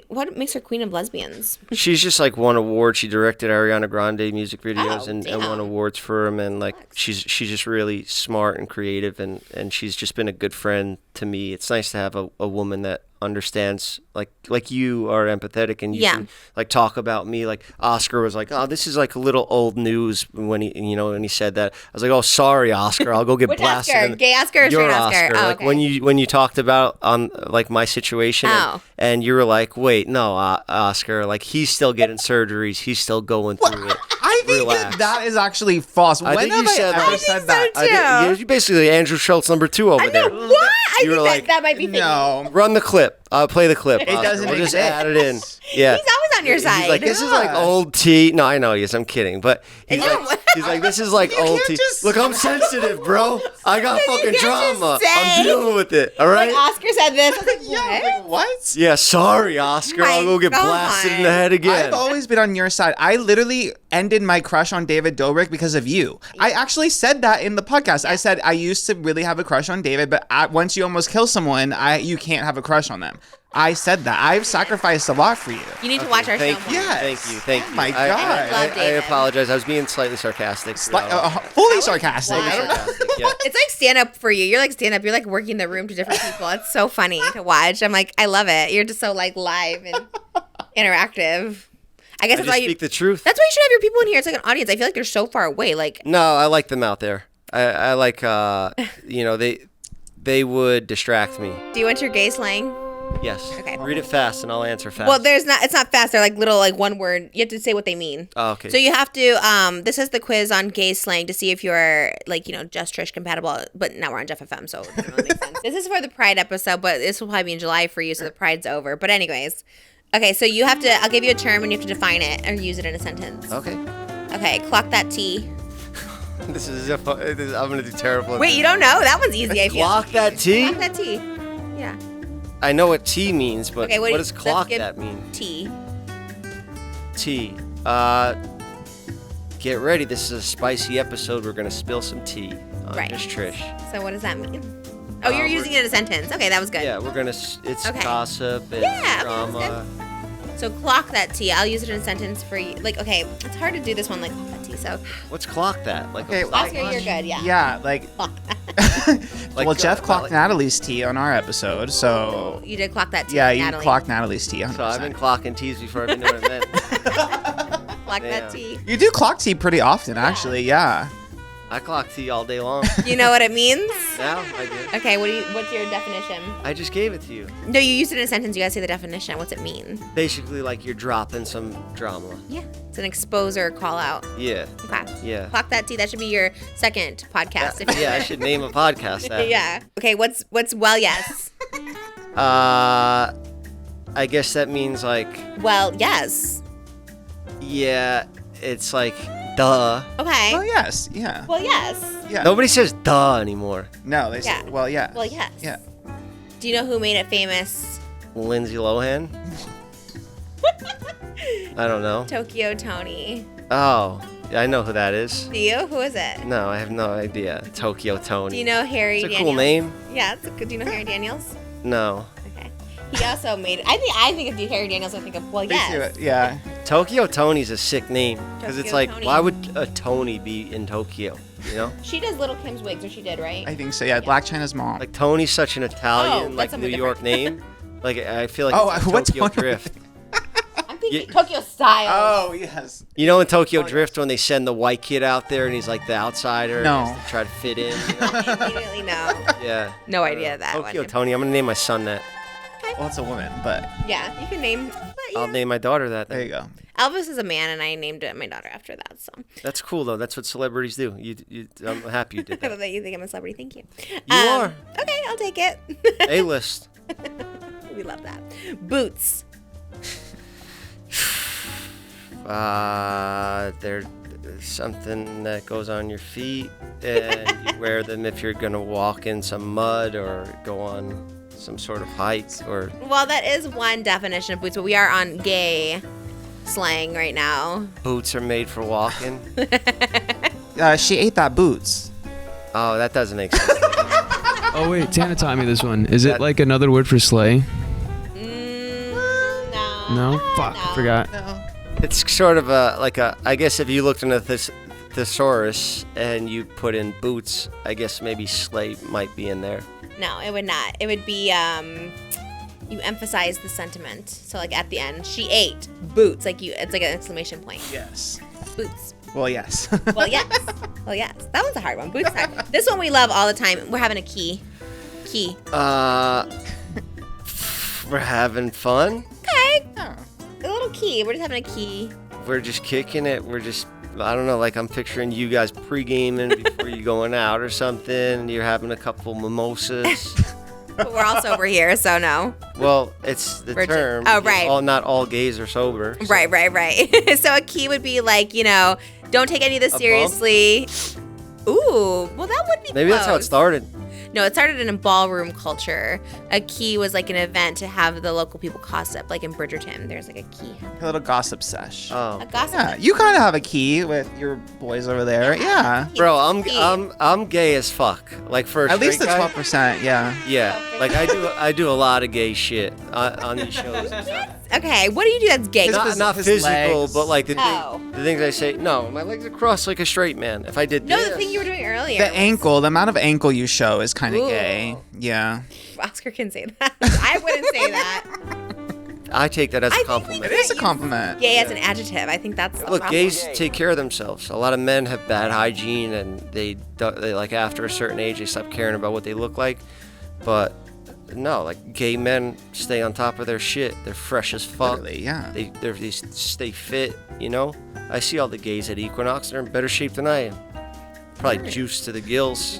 B: What makes her queen of lesbians?
A: she's just like won awards. She directed Ariana Grande music videos
B: Oh,
A: and
B: damn.
A: won awards for them. And like she's just really smart and creative and she's just been a good friend to me. It's nice to have a woman that understands like you are empathetic and you
B: Yeah.
A: can like talk about me. Like Oscar was like, oh, this is like a little old news when he said that. I was like, oh, sorry, Oscar, I'll go get
B: Which
A: blasted.
B: Oscar?
A: in-
B: Gay Oscar or
A: Your
B: straight Oscar? Oh,
A: like
B: okay.
A: when you talked about on like my situation
B: Oh.
A: and you were like, wait, no, Oscar, like he's still getting surgeries, he's still going through it.
H: I think
A: Relax.
H: that is actually false.
A: I
H: When
A: think
H: have
A: you
H: I
A: said
H: ever
A: that.
H: said
B: so
H: that?
B: too.
A: I think you're basically Andrew Schultz number 2 over
B: I
A: there.
B: know what. I
A: You were
B: think
A: like,
B: that might be fake.
H: No.
A: Run the clip. Play the clip.
H: It
A: Oscar.
H: doesn't
A: We'll just
H: exist.
A: add it in. Yeah.
B: He's always on your side.
A: He's like, this is like
H: Yeah.
A: old tea. No, I know he is. I'm kidding. But he's
B: No.
A: like, this is like
H: You
A: old
H: can't
A: tea.
H: just-
A: Look, I'm sensitive, bro. I got
B: You
A: fucking
B: can't just
A: drama.
B: say.
A: I'm dealing with it. All right?
B: Like Oscar said this. I was like,
H: Yeah,
B: what?
H: like, what?
A: Yeah, sorry, Oscar.
B: My
A: I'll go get
B: God.
A: blasted in the head again.
H: I've always been on your side. I literally ended my crush on David Dobrik because of you. I actually said that in the podcast. I said I used to really have a crush on David, but once you almost kill someone, you can't have a crush on them. I said that. I've sacrificed a lot for you.
B: You need to watch our show
A: Thank
B: more.
A: you.
H: Yes.
A: Thank you.
H: Oh my
A: I-
H: God.
B: I love
A: I
B: David.
A: apologize. I was being slightly sarcastic.
H: Fully sarcastic.
B: Why?
H: I don't know.
A: Sarcastic, yeah.
B: It's like stand up for you. You're like stand up. You're like working the room to different people. It's so funny to watch. I'm like, I love it. You're just so like live and interactive. I guess
A: I
B: that's
A: just
B: why you.
A: speak the truth.
B: That's why you should have your people in here. It's like an audience. I feel like they're so far away. Like,
A: No, I like them out there. I like, they would distract me.
B: do you want your gay slang?
A: Yes.
B: Okay.
A: Read it fast and I'll answer fast.
B: Well, it's not fast. They're like little, like one word. You have to say what they mean.
A: Oh, okay.
B: So you have to, this is the quiz on gay slang to see if you're like, Just Trish compatible, but now we're on Jeff FM, so it doesn't really make sense. This is for the Pride episode, but this will probably be in July for you, so the Pride's over. But anyways, okay, so you have to, I'll give you a term and you have to define it or use it in a sentence.
A: Okay.
B: Okay, clock that T.
A: I'm going to do terrible. at
B: Wait,
A: this.
B: you don't know? That one's easy, I feel.
A: Clock that T?
B: Clock that T. Yeah.
A: I know what T means, but
B: Okay,
A: what
B: wait,
A: does
B: let's
A: clock
B: give
A: that mean?
B: T.
A: Tea. Get ready. This is a spicy episode. We're going to spill some tea on
B: Right.
A: Just Trish.
B: So what does that mean? Oh, you're using it in a sentence. Okay, that was good.
A: Yeah, we're going to, it's
B: Okay.
A: gossip and
B: Yeah, okay, that's
A: drama.
B: So clock that T. I'll use it in a sentence for you. Like, okay, it's hard to do this one like clock that T. So
A: What's clock that? Like,
H: Okay,
A: a
H: like-
B: Oscar, you're good. Yeah.
H: Yeah, like, well, Jeff clocked Natalie's tea on our episode, so
B: You did clock that T.
H: yeah, you
B: Natalie.
H: clocked Natalie's tea. 100%.
A: So I've been clocking teas before I even knew what it meant.
B: Clock
A: Damn.
B: that T.
H: You do clock tea pretty often, actually. Yeah.
A: I clock tea all day long.
B: You know what it means?
A: Now I do.
B: Okay, what's your definition?
A: I just gave it to you.
B: No, you used it in a sentence. You gotta say the definition. What's it mean?
A: Basically, like you're dropping some drama.
B: Yeah. It's an expose or call out.
A: Yeah.
B: Okay.
A: Yeah.
B: Clock that T. That should be your second podcast. if you-
A: Yeah, I should name a podcast that.
B: Yeah. Okay, what's well yes?
A: I guess that means like,
B: Well, yes.
A: yeah, it's like, duh.
B: Okay.
H: Well, yes. Yeah.
B: Well, yes.
H: Yeah.
A: Nobody says duh anymore.
H: No, they
B: Yeah.
H: say, well, yeah.
B: Well, yes.
H: Yeah.
B: Do you know who made it famous?
A: Lindsay Lohan? I don't know.
B: Tokyo Tony.
A: Oh, I know who that is.
B: Do you? Who is it?
A: No, I have no idea. Tokyo Tony.
B: Do you know Harry
A: It's a
B: Daniels?
A: cool name.
B: Yeah, it's a good. Do you know Harry Daniels?
A: No.
B: Okay. He also made. I think of Harry Daniels. I think of well, yes.
H: Yeah.
A: Tokyo Tony's a sick name. Because it's
B: Tokyo
A: like,
B: Tony.
A: why would a Tony be in Tokyo? You know?
B: She does Little Kim's wigs, or she did, right?
H: I think so. Yeah. Black China's mom.
A: Like, Tony's such an Italian,
B: Oh,
A: like,
B: that's
A: New
B: something
A: York name. Like, I feel like
H: Oh,
A: it's
H: what's
A: Tokyo
H: going on?
A: Drift.
B: I'm thinking Tokyo Style.
H: Oh, yes.
A: You know in Tokyo
H: Oh,
A: Drift when they send the white kid out there and he's like the outsider
H: No.
A: and has to try to fit in? You know?
B: Immediately no.
A: Yeah.
B: No idea of that
A: Tokyo
B: one.
A: Tony. I'm going to name my son that.
H: Well, it's a woman, but
B: Yeah, you can name. But yeah.
A: I'll name my daughter that.
H: there you go.
B: Elvis is a man, and I named my daughter after that. So
A: That's cool, though. That's what celebrities do. I'm happy you did
B: I love
A: that.
B: that you think I'm a celebrity. Thank you.
A: You are.
B: Okay, I'll take it.
A: A-list.
B: We love that. Boots.
A: There's something that goes on your feet, and you wear them if you're gonna walk in some mud or go on some sort of hike or.
B: Well, that is one definition of boots, but we are on gay slang right now.
A: Boots are made for walking.
H: She ate that boots.
A: Oh, that doesn't make sense.
G: Oh wait, Tana taught me this one. Is it like another word for slay?
B: No.
G: No? Fuck,
B: No.
G: forgot.
A: It's sort of I guess if you looked into this thesaurus and you put in boots, I guess maybe slay might be in there.
B: No, it would not. It would be you emphasize the sentiment. So like at the end, she ate boots. Like it's like an exclamation point.
H: Yes.
B: Boots.
H: Well, yes.
B: Well, yes. Well, yes. That one's a hard one. Boots. Hard. This one we love all the time. We're having a key. Key.
A: We're having fun.
B: Okay. A little key. We're just having a key.
A: We're just kicking it. I don't know, like I'm picturing you guys pre-gaming before you going out or something. You're having a couple mimosas.
B: But we're all sober here, so no.
A: Well, it's the
B: We're
A: term.
B: oh, right.
A: Not all gays are sober. So.
B: Right. So a key would be like, don't take any of this
A: A bump?
B: seriously. Ooh, well that would be
A: Maybe that's how it
B: close.
A: started.
B: No, it started in a ballroom culture. A key was like an event to have the local people gossip. Like in Bridgerton, there's like a key.
H: A little gossip sesh.
A: Oh.
B: A gossip.
H: Yeah, you kind of have a key with your boys over there. Yeah.
A: Bro,
B: Key.
A: I'm gay as fuck. Like for a
H: At least the
A: straight guy,
H: 12%, yeah.
A: Yeah, like I do a lot of gay shit on these shows. And stuff.
B: Okay, what do you do that's gay?
A: Not
H: his
A: physical,
H: legs.
A: but like the
B: Oh.
A: things I say. No, my legs are crossed like a straight man. If I did
B: No,
A: this,
B: the thing you were doing earlier.
H: The ankle, the amount of ankle you show is kind of
B: Ooh.
H: gay. Yeah.
B: Oscar can say that. I wouldn't say that.
A: I take that as
B: I
A: a
B: think
A: compliment.
H: It is a compliment.
B: Gay as an adjective. I think that's a
A: Look,
B: problem.
A: gays take care of themselves. A lot of men have bad hygiene, and they like after a certain age they stop caring about what they look like. But no, like gay men stay on top of their shit. They're fresh as fuck.
H: Literally, yeah.
A: They stay fit. You know, I see all the gays at Equinox. They're in better shape than I am. Probably juiced to the gills.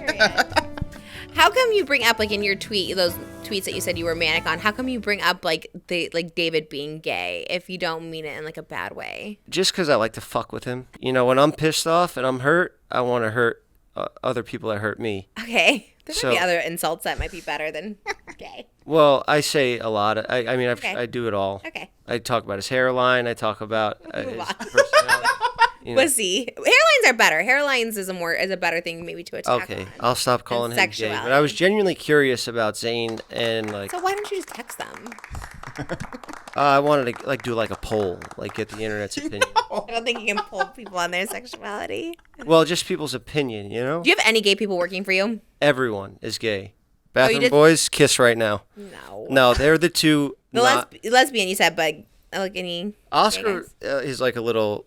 B: How come you bring up like in your tweet those tweets that you said you were manic on? How come you bring up like David being gay if you don't mean it in like a bad way?
A: Just because I like to fuck with him. You know, when I'm pissed off and I'm hurt, I want to hurt other people that hurt me.
B: Okay, there might
A: So-
B: be other insults that might be better than gay.
A: Well, I say a lot. I mean,
B: Okay.
A: I do it all.
B: Okay.
A: I talk about his hairline. I talk about
B: Move
A: his
B: on.
A: personality. You know.
B: Pussy. Hairlines are better. Hairlines is a better thing maybe to attack.
A: Okay,
B: on.
A: I'll stop calling him gay. But
B: sexuality.
A: I was genuinely curious about Zayn and like
B: So why don't you just text them?
A: I wanted to like do like a poll, like get the internet's opinion.
B: I don't think you can pull people on their sexuality.
A: Well, just people's opinion, you know.
B: Do you have any gay people working for you?
A: Everyone is gay. Bathroom
B: did-
A: boys, kiss right now.
B: No.
A: No, they're the two.
B: The
A: not-
B: lesbian you said, but like any.
A: Oscar
B: gay
A: is like a little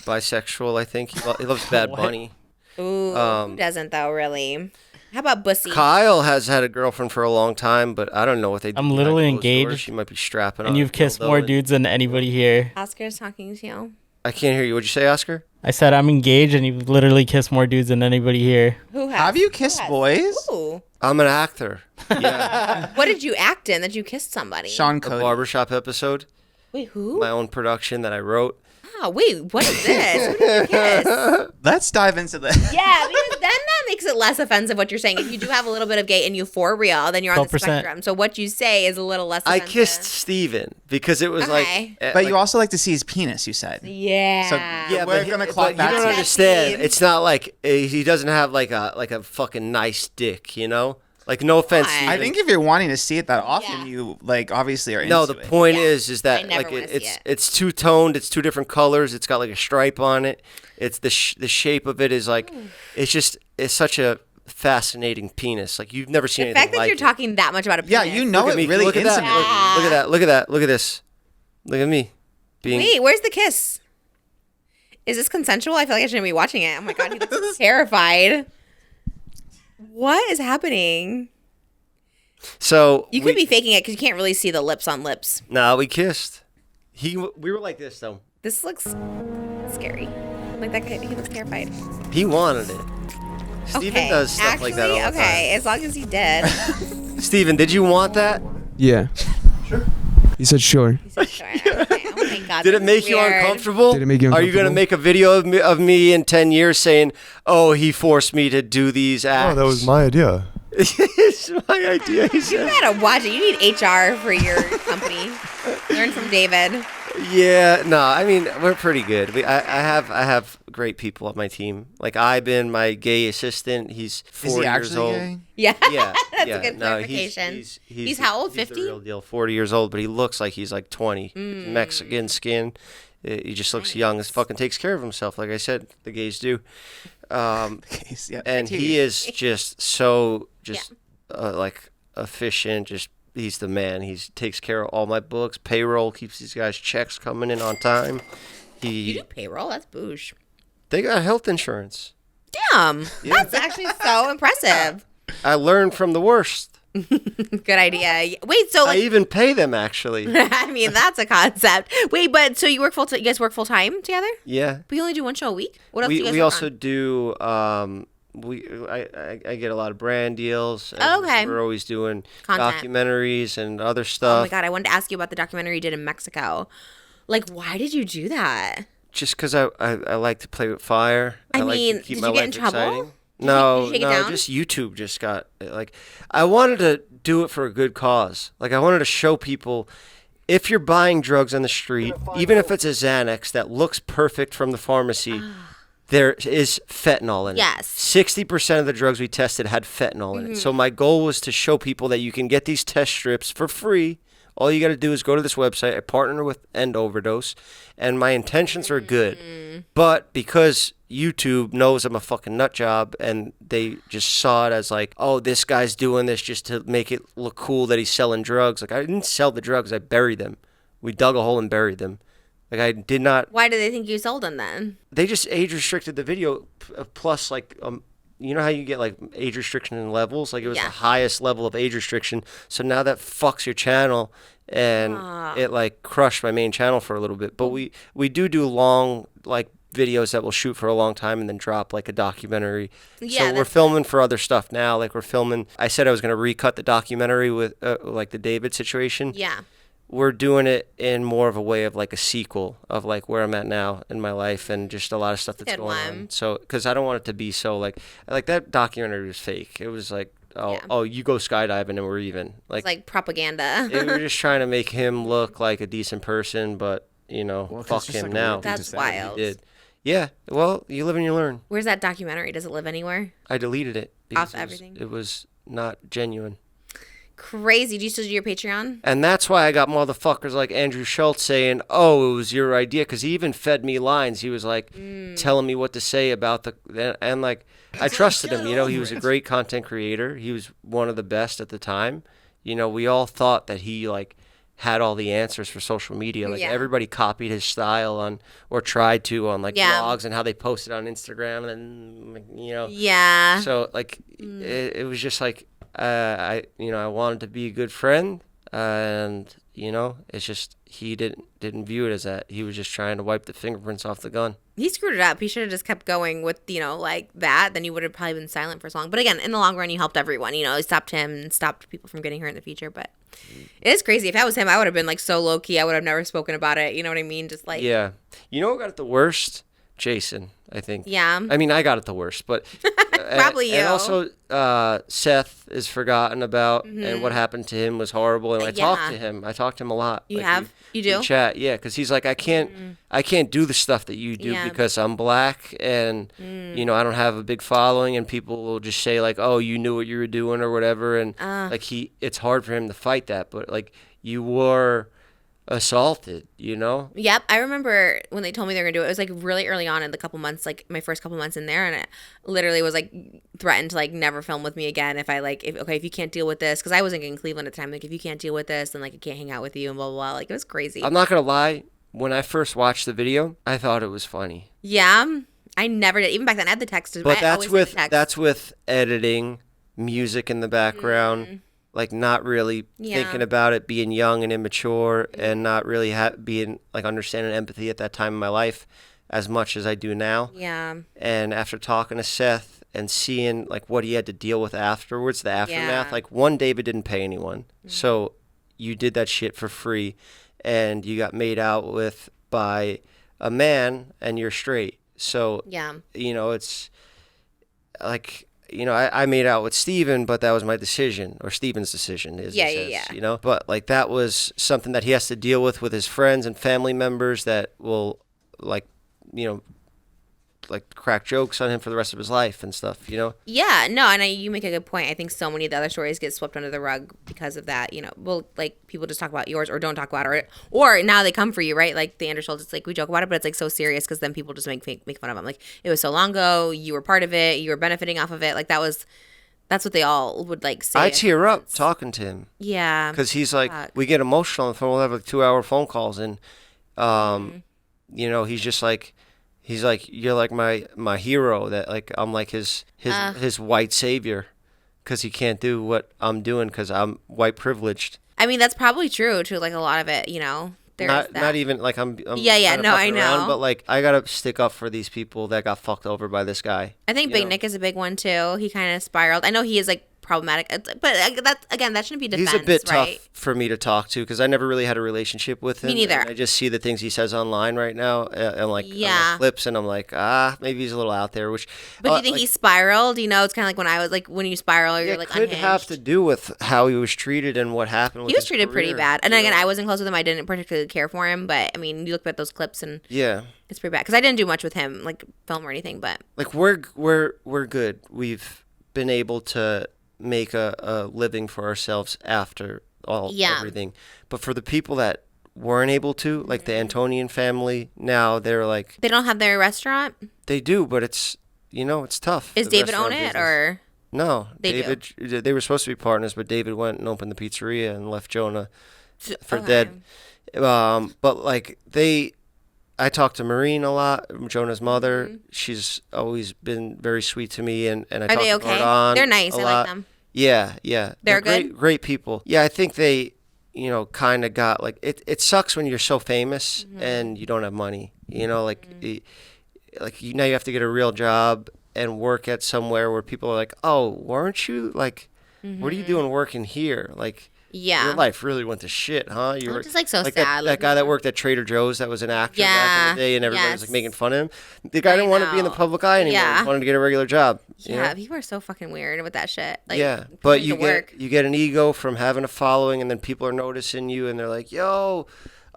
A: bisexual. I think he loves Bad Bunny.
B: guys? Ooh, who doesn't though? Really? How about Bussy?
A: Kyle has had a girlfriend for a long time, but I don't know what they do.
F: I'm
A: behind
F: literally
A: closed doors.
F: engaged,
A: She might be strapping on.
F: And you've
A: a
F: kissed
A: dildo
F: more
A: and-
F: dudes than anybody here.
B: Oscar's talking to you.
A: I can't hear you. What'd you say, Oscar?
F: I said I'm engaged, and you've literally kissed more dudes than anybody here.
B: Who has?
H: Have you kissed boys?
B: Ooh.
A: I'm an actor. Yeah.
B: What did you act in that you kissed somebody?
H: Sean
A: A
H: Cody.
A: Barbershop episode.
B: Wait, who?
A: My own production that I wrote.
B: Oh, wait, what is this? Who did you kiss?
H: Let's dive into this.
B: Yeah, because then that makes it less offensive what you're saying. If you do have a little bit of gay in you for real, then you're on the
F: 12%.
B: spectrum. So what you say is a little less
A: I
B: offensive.
A: kissed Steven because it was
B: Okay.
A: like.
H: But you also like to see his penis, you said.
B: Yeah.
H: So
A: Yeah,
H: we're
A: but
H: gonna
A: but
H: clock
A: you
H: back
A: don't
H: to that.
A: understand.
B: Steve.
A: It's not like he doesn't have like a fucking nice dick, you know. Like no offense.
B: Why?
A: Steven.
H: I think if you're wanting to see it that often,
B: Yeah.
H: you like obviously are into
A: No, the
H: it.
A: point
B: Yeah.
A: is
B: I
A: that
B: never
A: like
B: wanna see it.
A: it's two toned. It's two different colors. It's got like a stripe on it. It's the shape of it is like it's such a fascinating penis. Like you've never seen
B: The
A: anything
B: fact that
A: like
B: you're
A: it.
B: talking that much about a penis.
H: Yeah, you know
A: Look
H: it
A: at me.
H: really
A: Look at that.
H: intimately.
A: Look at that. Look at that. Look at this. Look at me. Being
B: Wait, where's the kiss? Is this consensual? I feel like I shouldn't be watching it. Oh my god, he looks terrified. What is happening?
A: so
B: You could be faking it because you can't really see the lips on lips.
A: Nah, we kissed. We were like this though.
B: This looks scary. Like that guy, he looks terrified.
A: He wanted it. Steven
B: Okay,
A: does stuff
B: actually,
A: like that all the
B: okay, as long as he did.
A: time. Steven, did you want that?
G: Yeah. Sure. He said sure.
B: He said, sure. Okay. Oh my god.
A: Did
B: this
A: it make
B: is
A: you
B: weird.
A: uncomfortable?
G: Did it make you
A: Are you gonna
G: uncomfortable?
A: make a video of me in 10 years saying, "Oh, he forced me to do these acts"?
I: Oh, that was my idea.
A: It's my idea. He
B: You
A: said.
B: gotta watch it. You need HR for your company. Learn from David.
A: Yeah, no, I mean we're pretty good. I have great people on my team. Like Ivan, my gay assistant, he's 4
H: Is he
A: years
H: actually
A: old.
H: gay?
B: Yeah,
A: Yeah,
B: that's
A: yeah.
B: a good
A: No,
B: clarification. He's how old?
A: He's
B: 50?
A: the real deal. 40 years old, but he looks like he's like 20.
B: Mm.
A: Mexican skin. He just looks young. He fucking takes care of himself, like I said, the gays do.
H: Yeah,
A: And he is just so like efficient. Just he's the man. He takes care of all my books, payroll, keeps these guys checks coming in on time.
B: You do payroll? That's boosh.
A: They got health insurance.
B: Damn, that's actually so impressive.
A: I learned from the worst.
B: Good idea. Wait, so
A: I
B: like,
A: even pay them actually.
B: I mean, that's a concept. Wait, but so you work you guys work full time together?
A: Yeah.
B: But you only do one show a week? What else do you guys
A: We
B: work
A: also
B: on?
A: do I get a lot of brand deals. And
B: Oh, okay.
A: We're always doing
B: Content.
A: documentaries and other
B: Oh
A: stuff.
B: my god, I wanted to ask you about the documentary you did in Mexico. Like, why did you do that?
A: Just because I like to play with fire.
B: I
A: like
B: mean,
A: to keep
B: did
A: my
B: you get
A: life
B: in trouble?
A: exciting.
B: Did
A: No,
B: you shake it
A: no,
B: down?
A: just YouTube just got like I wanted to do it for a good cause. Like I wanted to show people if you're buying drugs on the street, even if it's a Xanax that looks perfect from the pharmacy, there is fentanyl in it.
B: Yes.
A: 60% of the drugs we tested had fentanyl in it. So my goal was to show people that you can get these test strips for free. All you got to do is go to this website. I partner with End Overdose, and my intentions are good. But because YouTube knows I'm a fucking nut job, and they just saw it as like, oh, this guy's doing this just to make it look cool that he's selling drugs. Like, I didn't sell the drugs. I buried them. We dug a hole and buried them. Like, I did not.
B: Why do they think you sold them then?
A: They just age restricted the video plus like you know how you get like age restriction in levels? Like it was
B: Yeah.
A: the highest level of age restriction. So now that fucks your channel and it like crushed my main channel for a little bit. But we do long like videos that we'll shoot for a long time and then drop like a documentary.
B: Yeah,
A: So we're
B: that's-
A: filming for other stuff now. Like we're filming. I said I was going to recut the documentary with like the David situation.
B: Yeah.
A: We're doing it in more of a way of like a sequel of like where I'm at now in my life and just a lot of stuff that's
B: Good
A: going
B: one.
A: on. So, because I don't want it to be so like that documentary was fake. It was like,
B: Yeah.
A: oh, you go skydiving and we're even.
B: It's like propaganda.
A: we were just trying to make him look like a decent person, but
H: Well,
A: fuck
H: it's just
A: him
H: like a
A: now.
H: weird thing to
B: That's
H: say.
B: wild.
A: He did. Yeah. Well, you live and you learn.
B: Where's that documentary? Does it live anywhere?
A: I deleted it because
B: Off everything?
A: it was not genuine.
B: Crazy. Do you still do your Patreon?
A: And that's why I got motherfuckers like Andrew Schultz saying, oh, it was your idea. Because he even fed me lines. He was like telling me what to say about and like, I trusted him. You know, he was a great content creator. He was one of the best at the time. You know, we all thought that he like had all the answers for social media. Like
B: Yeah.
A: everybody copied his style on, or tried to on like
B: Yeah.
A: blogs and how they posted on Instagram and, you know.
B: Yeah.
A: So like, it was just like, I wanted to be a good friend, and You know, it's just he didn't view it as that. He was just trying to wipe the fingerprints off the gun.
B: He screwed it up. He should have just kept going with, you know, like that. Then he would have probably been silent for so long. But again, in the long run, he helped everyone. You know, he stopped him and stopped people from getting hurt in the future. But it is crazy. If that was him, I would have been like so low key. I would have never spoken about it. You know what I mean? Just like
A: Yeah. You know what got it the worst? Jason, I think.
B: Yeah.
A: I mean, I got it the worst, but
B: Probably you.
A: And also, Seth is forgotten about, and what happened to him was horrible. And I talked to him. I talked to him a lot.
B: You have? You do?
A: We chat, yeah, because he's like, I can't do the stuff that you do because I'm black, and you know, I don't have a big following, and people will just say like, oh, you knew what you were doing or whatever, and like it's hard for him to fight that, but like you were assaulted, you know?
B: Yep. I remember when they told me they were going to do it, it was like really early on in the couple months, like my first couple months in there. And it literally was like threatened to like never film with me again. If I like, if you can't deal with this, cause I wasn't in Cleveland at the time. Like if you can't deal with this, then like I can't hang out with you and blah, blah, blah. Like it was crazy.
A: I'm not going to lie. When I first watched the video, I thought it was funny.
B: Yeah. I never did. Even back then I had the text.
A: But that's with editing, music in the background. Like not really thinking about it, being young and immature, and not really being like understanding empathy at that time in my life as much as I do now.
B: Yeah.
A: And after talking to Seth and seeing like what he had to deal with afterwards, the aftermath, like David didn't pay anyone. So you did that shit for free, and you got made out with by a man, and you're straight. So, you know, it's like, you know, I made out with Steven, but that was my decision, or Steven's decision. You know, but like that was something that he has to deal with his friends and family members that will, like, you know, like crack jokes on him for the rest of his life and stuff, you know?
B: Yeah, no, and you make a good point. I think so many of the other stories get swept under the rug because of that, you know. Well, like people just talk about yours or don't talk about it, or now they come for you, right? Like the Andrew Schultz, it's like we joke about it, but it's like so serious because then people just make fun of them. Like it was so long ago, you were part of it, you were benefiting off of it. Like that's what they all would like say.
A: I tear up talking to him.
B: Yeah.
A: Because he's like, we get emotional on the phone. We'll have like 2-hour phone calls, and you know, he's just like, he's like, you're like my hero. That like I'm like his white savior, because he can't do what I'm doing because I'm white privileged.
B: I mean, that's probably true too. Like a lot of it, you know.
A: Not even like I'm
B: yeah, no, I know.
A: Around, but like I gotta stick up for these people that got fucked over by this guy.
B: I think Big Nick is a big one too. He kind of spiraled. I know he is like problematic, but that shouldn't be defense.
A: He's a bit
B: right?
A: tough for me to talk to because I never really had a relationship with him.
B: Me neither.
A: I just see the things he says online right now, and like on the clips, and I'm like, maybe he's a little out there. Which,
B: but do you think he spiraled? You know, it's kind of like when I was like, when you spiral, you're like unhinged.
A: It could have to do with how he was treated and what happened with his
B: He was treated pretty bad. And again, I wasn't close with him. I didn't particularly care for him, but I mean, you look at those clips and it's pretty bad. Because I didn't do much with him, like film or anything. But
A: like we're good. We've been able to make a living for ourselves after everything. But for the people that weren't able to, like the Antonian family, now they're like,
B: they don't have their restaurant.
A: They do, but it's, you know, it's tough.
B: Is David own it or
A: no?
B: David,
A: they were supposed to be partners, but David went and opened the pizzeria and left Jonah for dead. But like I talk to Maureen a lot, Jonah's mother. She's always been very sweet to me, and I talk to Gordon.
B: They're nice. I like them.
A: Yeah.
B: They're good.
A: Great people. Yeah, I think they, you know, kind of got like it sucks when you're so famous and you don't have money. You know, like now you have to get a real job and work at somewhere where people are like, oh, weren't you like, what are you doing working here? Like.
B: Yeah.
A: Your life really went to shit, huh?
B: You were just like so sad.
A: That guy that worked at Trader Joe's that was an actor back in the day, and everybody was like making fun of him. The guy didn't want to be in the public eye anymore. He wanted to get a regular job.
B: Yeah, people are so fucking weird with that shit. Like,
A: but you get an ego from having a following, and then people are noticing you, and they're like, "Yo,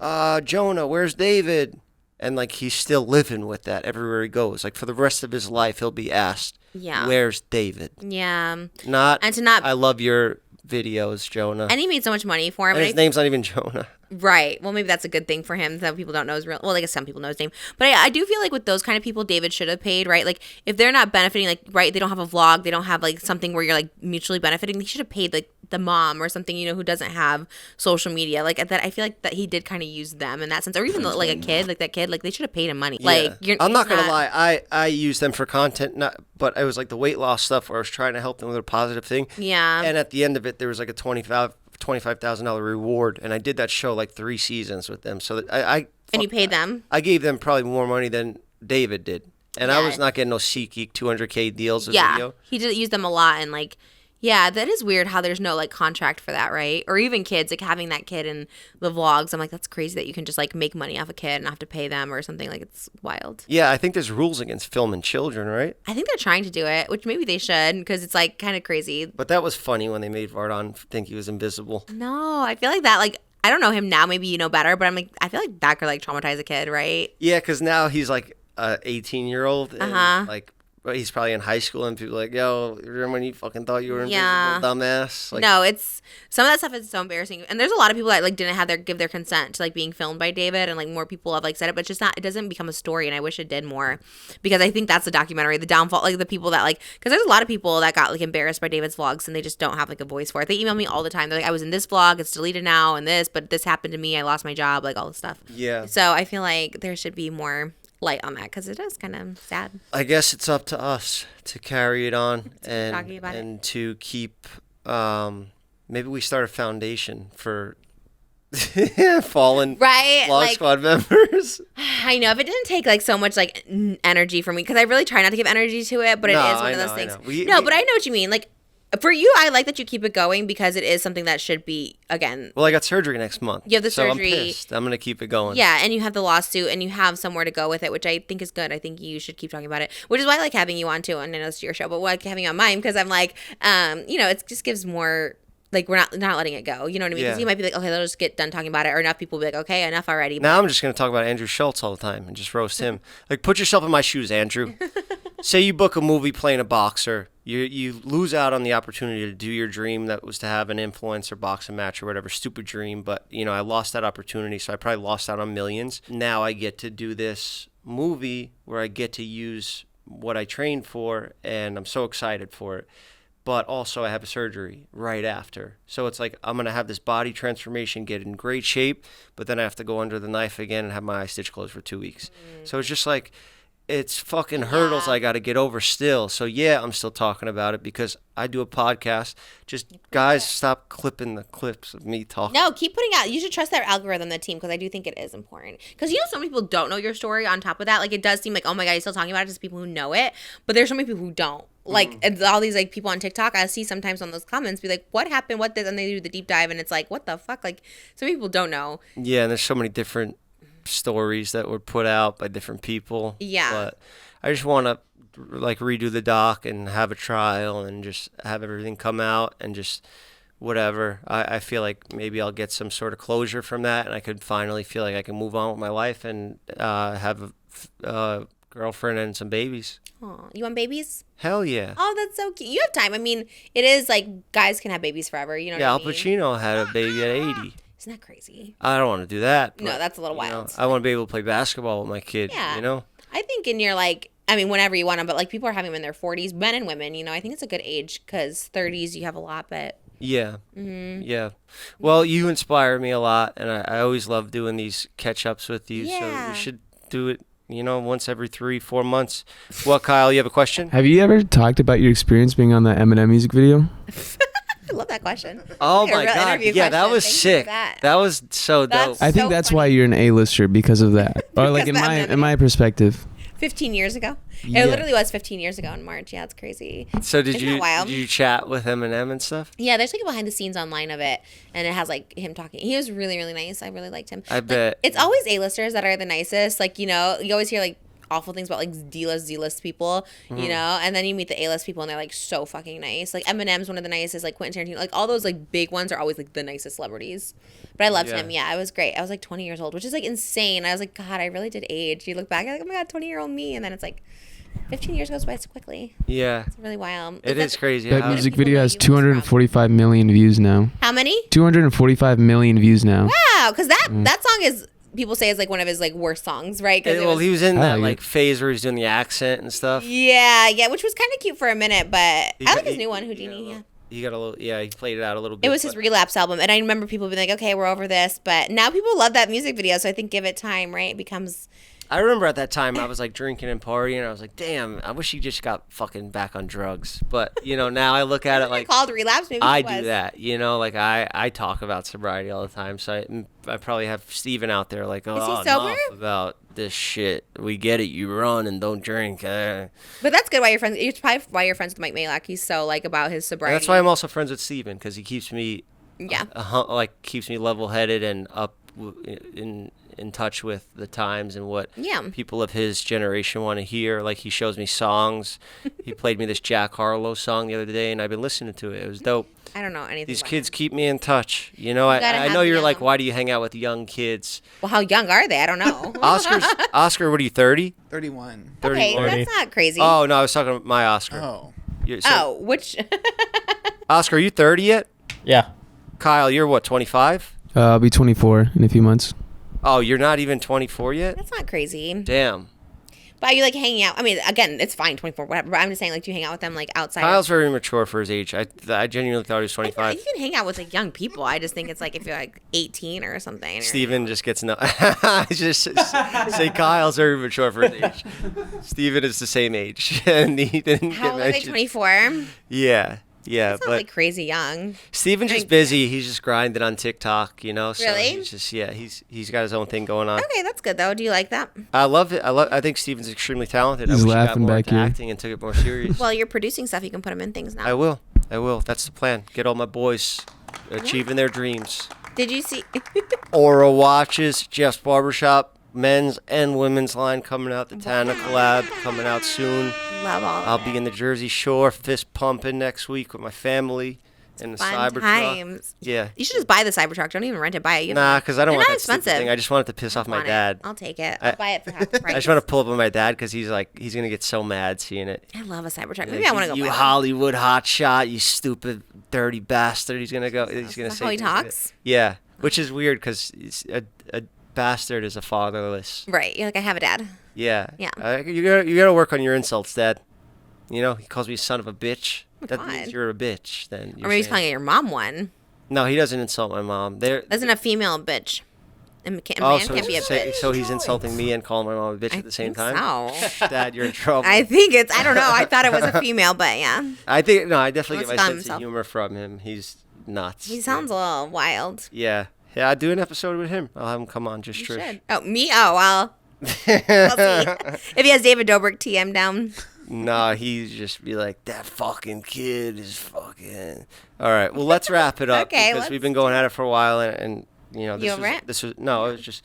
A: Jonah, where's David?" And like he's still living with that everywhere he goes. Like for the rest of his life, he'll be asked, "Where's David?"
B: Yeah.
A: I love your videos, Jonah.
B: And he made so much money for him.
A: And his name's not even Jonah.
B: Right. Well, maybe that's a good thing for him that people don't know his real. Well, I guess some people know his name. But I do feel like with those kind of people, David should have paid, right? Like if they're not benefiting, like, right, they don't have a vlog, they don't have like something where you're like mutually benefiting, they should have paid like the mom or something, you know, who doesn't have social media. Like that, I feel like that he did kind of use them in that sense. Or even like a kid, like that kid, like they should have paid him money.
A: Yeah.
B: Like
A: I'm not going to lie. I use them for content, but it was like the weight loss stuff where I was trying to help them with a positive thing.
B: Yeah.
A: And at the end of it, there was like a $25 $25,000 reward, and I did that show like 3 seasons with them. So that
B: And you paid them?
A: I gave them probably more money than David did, and I was not getting no SeatGeek 200K deals of video.
B: He did use them a lot, and like, yeah, that is weird how there's no like contract for that, right? Or even kids, like having that kid in the vlogs. I'm like, that's crazy that you can just like make money off a kid and not have to pay them or something. Like, it's wild.
A: Yeah, I think there's rules against filming children, right?
B: I think they're trying to do it, which maybe they should, because it's like kind of crazy.
A: But that was funny when they made Vardon think he was invisible.
B: No, I feel like that, like, I don't know him now. Maybe you know better, but I'm like, I feel like that could like traumatize a kid, right?
A: Yeah, because now he's like a 18-year-old, and like he's probably in high school, and people are like, yo, remember when you fucking thought you were invisible, dumbass? Like,
B: no, it's some of that stuff is so embarrassing, and there's a lot of people that like didn't have give their consent to like being filmed by David, and like more people have like said it, but it's just not. It doesn't become a story, and I wish it did more, because I think that's the documentary, the downfall, like the people that like, because there's a lot of people that got like embarrassed by David's vlogs, and they just don't have like a voice for it. They email me all the time. They're like, I was in this vlog, it's deleted now, and this, but this happened to me, I lost my job, like all this stuff.
A: Yeah.
B: So I feel like there should be more light on that, because it is kind of sad.
A: I guess it's up to us to carry it on
B: talking about
A: and to keep. Maybe we start a foundation for fallen
B: Vlog like,
A: Squad members.
B: I know, if it didn't take like so much like energy from me, because I really try not to give energy to it, but it is one of those things. But I know what you mean. Like, for you, I like that you keep it going, because it is something that should be, again.
A: Well, I got surgery next month.
B: You have the surgery.
A: So I'm pissed. I'm going to keep it going.
B: Yeah, and you have the lawsuit, and you have somewhere to go with it, which I think is good. I think you should keep talking about it, which is why I like having you on too. And I know it's your show, but I like having you on mine, because I'm like, it just gives more. Like, we're not letting it go. You know what I mean? Because you might be like, okay, let's just get done talking about it. Or enough people will be like, okay, enough already.
A: Now I'm just going to talk about Andrew Schultz all the time and just roast him. Like, put yourself in my shoes, Andrew. Say you book a movie playing a boxer. You lose out on the opportunity to do your dream that was to have an influencer boxing match or whatever, stupid dream. But, I lost that opportunity, so I probably lost out on millions. Now I get to do this movie where I get to use what I trained for, and I'm so excited for it. But also I have a surgery right after. So it's like I'm going to have this body transformation, get in great shape, but then I have to go under the knife again and have my eye stitch closed for 2 weeks. So it's just like, it's fucking hurdles I got to get over still. So yeah, I'm still talking about it because I do a podcast. Just guys, stop clipping the clips of me talking.
B: No, keep putting out. You should trust that algorithm, the team, because I do think it is important. Because some people don't know your story. On top of that, like, it does seem like, oh my god, you're still talking about it. Just people who know it, but there's so many people who don't. Like, and all these like people on TikTok, I see sometimes on those comments be like, what happened, what this, and they do the deep dive, and it's like, what the fuck? Like, so many people don't know.
A: Yeah, and there's so many different stories that were put out by different people.
B: Yeah.
A: But I just want to like redo the doc and have a trial and just have everything come out and just whatever. I feel like maybe I'll get some sort of closure from that, and I could finally feel like I can move on with my life and have a girlfriend and some babies.
B: Aw, you want babies?
A: Hell yeah.
B: Oh, that's so cute. You have time. I mean, it is like guys can have babies forever. You know what I mean?
A: Al Pacino had a baby at 80.
B: Isn't that crazy?
A: I don't want to do that.
B: No, that's a little wild.
A: I want to be able to play basketball with my kid,
B: Yeah. I think in your whenever you want them, but like people are having them in their 40s, men and women, I think it's a good age because 30s you have a lot, but.
A: Yeah. Mm-hmm. Yeah. Well, you inspire me a lot, and I always love doing these catch-ups with you, so we should do it, once every 3-4 months. What, Kyle, you have a question?
G: Have you ever talked about your experience being on that Eminem music video?
B: I love that question.
A: Oh my god! Yeah, that was sick. That was so dope.
G: I think that's why you're an A-lister, because of that, or like in my perspective.
B: 15 years ago.
G: Yeah.
B: It literally was 15 years ago in March. Yeah, it's crazy.
A: So did you chat with Eminem and stuff?
B: Yeah, there's like a behind the scenes online of it, and it has like him talking. He was really, really nice. I really liked him.
A: I bet.
B: It's always A-listers that are the nicest. Like, you always hear like awful things about like D-list people, and then you meet the A-list people and they're like so fucking nice. Like Eminem's one of the nicest, like Quentin Tarantino, like all those like big ones are always like the nicest celebrities. But I loved him. Yeah, it was great. I was like 20 years old, which is like insane. I was like, God, I really did age. You look back, you're like, oh my God, 20-year-old me, and then it's like 15 years goes by so quickly.
A: Yeah.
B: It's really wild.
A: It is crazy.
G: That music video has 245 million views now.
B: How many?
G: 245 million views now.
B: Wow, because that song is, people say, it's like one of his like worst songs, right?
A: He was in that like phase where he's doing the accent and stuff.
B: Yeah, which was kind of cute for a minute, but I like his new one, Houdini.
A: He got a little, he played it out a little bit.
B: It was his relapse album, and I remember people being like, okay, we're over this, but now people love that music video, so I think give it time, right? It becomes
A: I remember at that time I was like drinking and partying. And I was like, damn, I wish he just got fucking back on drugs. But now I look at it like
B: called relapse. Maybe
A: I do that. Like I talk about sobriety all the time. So I probably have Steven out there like, oh, enough about this shit. We get it. You run and don't drink.
B: But that's good. Why you're friends? It's probably why you're friends with Mike Malak. He's so like about his sobriety.
A: And that's why I'm also friends with Steven, because he keeps me keeps me level-headed and up in touch with the times and what people of his generation want to hear. Like, he shows me songs. He played me this Jack Harlow song the other day, and I've been listening to it. It was dope.
B: I don't know anything.
A: These
B: about
A: kids
B: him.
A: keep me in touch. I know you're like, why do you hang out with young kids?
B: Well, how young are they? I don't know.
A: Oscar, what are you, 30?
H: 31.
B: Okay, that's not crazy.
A: Oh, no, I was talking about my Oscar.
H: Oh.
B: Which?
A: Oscar, are you 30 yet?
F: Yeah.
A: Kyle, you're what, 25?
G: I'll be 24 in a few months.
A: Oh, you're not even 24 yet?
B: That's not crazy.
A: Damn.
B: But are you like hanging out? I mean, again, it's fine, 24, whatever. But I'm just saying, like, do you hang out with them like outside?
A: Kyle's very mature for his age. I genuinely thought he was 25.
B: You can hang out with like young people. I just think it's like if you're like 18 or something.
A: Steven just gets no. Just say Kyle's very mature for his age. Steven is the same age, and he didn't.
B: How old are they? 24.
A: Yeah. Yeah,
B: that's not
A: but
B: like crazy young.
A: Steven's just busy. He's just grinding on TikTok, So
B: really?
A: he's just he's got his own thing going on.
B: Okay, that's good though. Do you like that?
A: I love it. I think Steven's extremely talented.
G: He's
A: I wish
G: laughing
A: he got more
G: back
A: into
G: here.
A: acting and took it more serious.
B: Well, you're producing stuff. You can put them in things now.
A: I will. That's the plan. Get all my boys achieving their dreams.
B: Did you see?
A: Aura watches, Jeff's Barbershop, men's and women's line coming out. The Tana collab coming out soon.
B: Love all.
A: I'll be in the Jersey Shore, fist pumping next week with my family in the
B: Fun
A: Cybertruck.
B: times.
A: Yeah.
B: You should just buy the Cybertruck. Don't even rent it. Buy it.
A: Because I don't want
B: not
A: that stupid
B: expensive.
A: thing. I just want it to piss off my dad.
B: I'll take it. I'll buy it for half the price.
A: I just want to pull up on my dad because he's gonna get so mad seeing it.
B: I love a Cybertruck. Maybe I want to go.
A: You
B: buy one.
A: Hollywood hotshot, you stupid dirty bastard. He's gonna go. He's gonna say.
B: How he talks.
A: Yeah, which is weird because a bastard is a fatherless.
B: Right. You're like, I have a dad.
A: Yeah.
B: Yeah.
A: You gotta work on your insults, Dad. He calls me son of a bitch. That
B: God.
A: means you're a bitch. Then.
B: Or maybe he's calling your mom one.
A: No, he doesn't insult my mom.
B: Isn't a female a bitch? A man
A: so
B: can't be a bitch.
A: So he's insulting me and calling my mom a bitch at the same time.
B: So.
A: Dad, you're in trouble.
B: I think it's. I don't know. I thought it was a female, but yeah.
A: I definitely get my sense
B: himself.
A: of humor from him. He's nuts.
B: He sounds a little wild.
A: Yeah. I'd do an episode with him. I'll have him come on, just
B: You
A: Trish.
B: should. Oh, me? Oh, well. We'll see. If he has David Dobrik TM down.
A: Nah, he'd just be like, that fucking kid is fucking. All right, well, let's wrap it up because we've been going at it for a while, and this was no, it was just.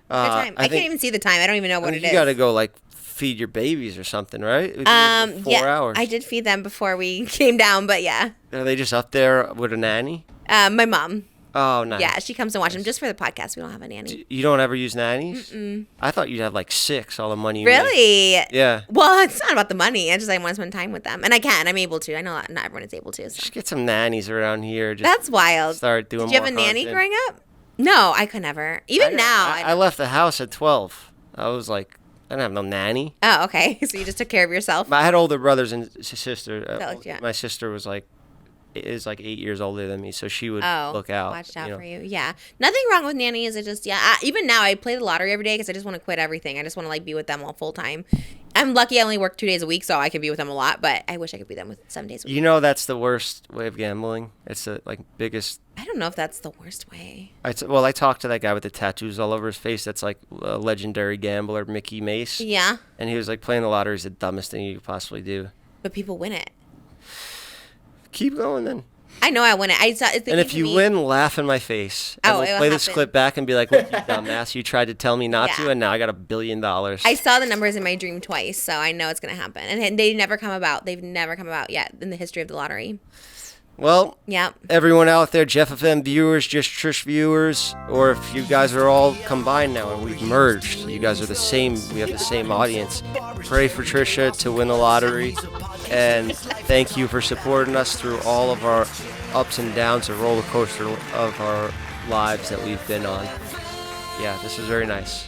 B: Time. I can't even see the time. I don't even know what it is.
A: You got to go like feed your babies or something, right? 4 hours.
B: I did feed them before we came down, but yeah.
A: Are they just up there with a nanny?
B: My mom.
A: Oh, nice.
B: Yeah, she comes and watches them just for the podcast. We don't have a nanny.
A: You don't ever use nannies? Mm-mm. I thought you'd have like 6, all the money you
B: Really?
A: Make. Yeah.
B: Well, it's not about the money. I want to spend time with them. And I'm able to. I know not everyone is able to. So.
A: Just get some nannies around here.
B: That's wild.
A: Start doing more
B: Did you have a nanny growing up? No, I could never. Even now.
A: I left the house at 12. I was like, I didn't have no nanny.
B: Oh, okay. So you just took care of yourself?
A: I had older brothers and sister.
B: Yeah.
A: My sister was like 8 years older than me, so she would look out.
B: Watched out for you. Yeah. Nothing wrong with nannies. It just, even now I play the lottery every day because I just want to quit everything. I just want to be with them all full time. I'm lucky I only work 2 days a week, so I can be with them a lot, but I wish I could be them with 7 days a week.
A: That's the worst way of gambling. It's the biggest.
B: I don't know if that's the worst way.
A: I talked to that guy with the tattoos all over his face. That's like a legendary gambler, Mickey Mace.
B: Yeah.
A: And he was like, playing the lottery is the dumbest thing you could possibly do.
B: But people win it.
A: Keep going then.
B: I know I win it.
A: And if you win, laugh in my face. And we'll play this clip back and be like, look, you dumbass, you tried to tell me not to, and now I got $1 billion.
B: I saw the numbers in my dream twice, so I know it's going to happen. And they never come about. They've never come about yet in the history of the lottery.
A: Well,
B: yep.
A: Everyone out there, Jeff FM viewers, Just Trish viewers, or if you guys are all combined now and we've merged, you guys are the same, we have the same audience. Pray for Trisha to win the lottery, and thank you for supporting us through all of our ups and downs, a roller coaster of our lives that we've been on. Yeah, this is very nice.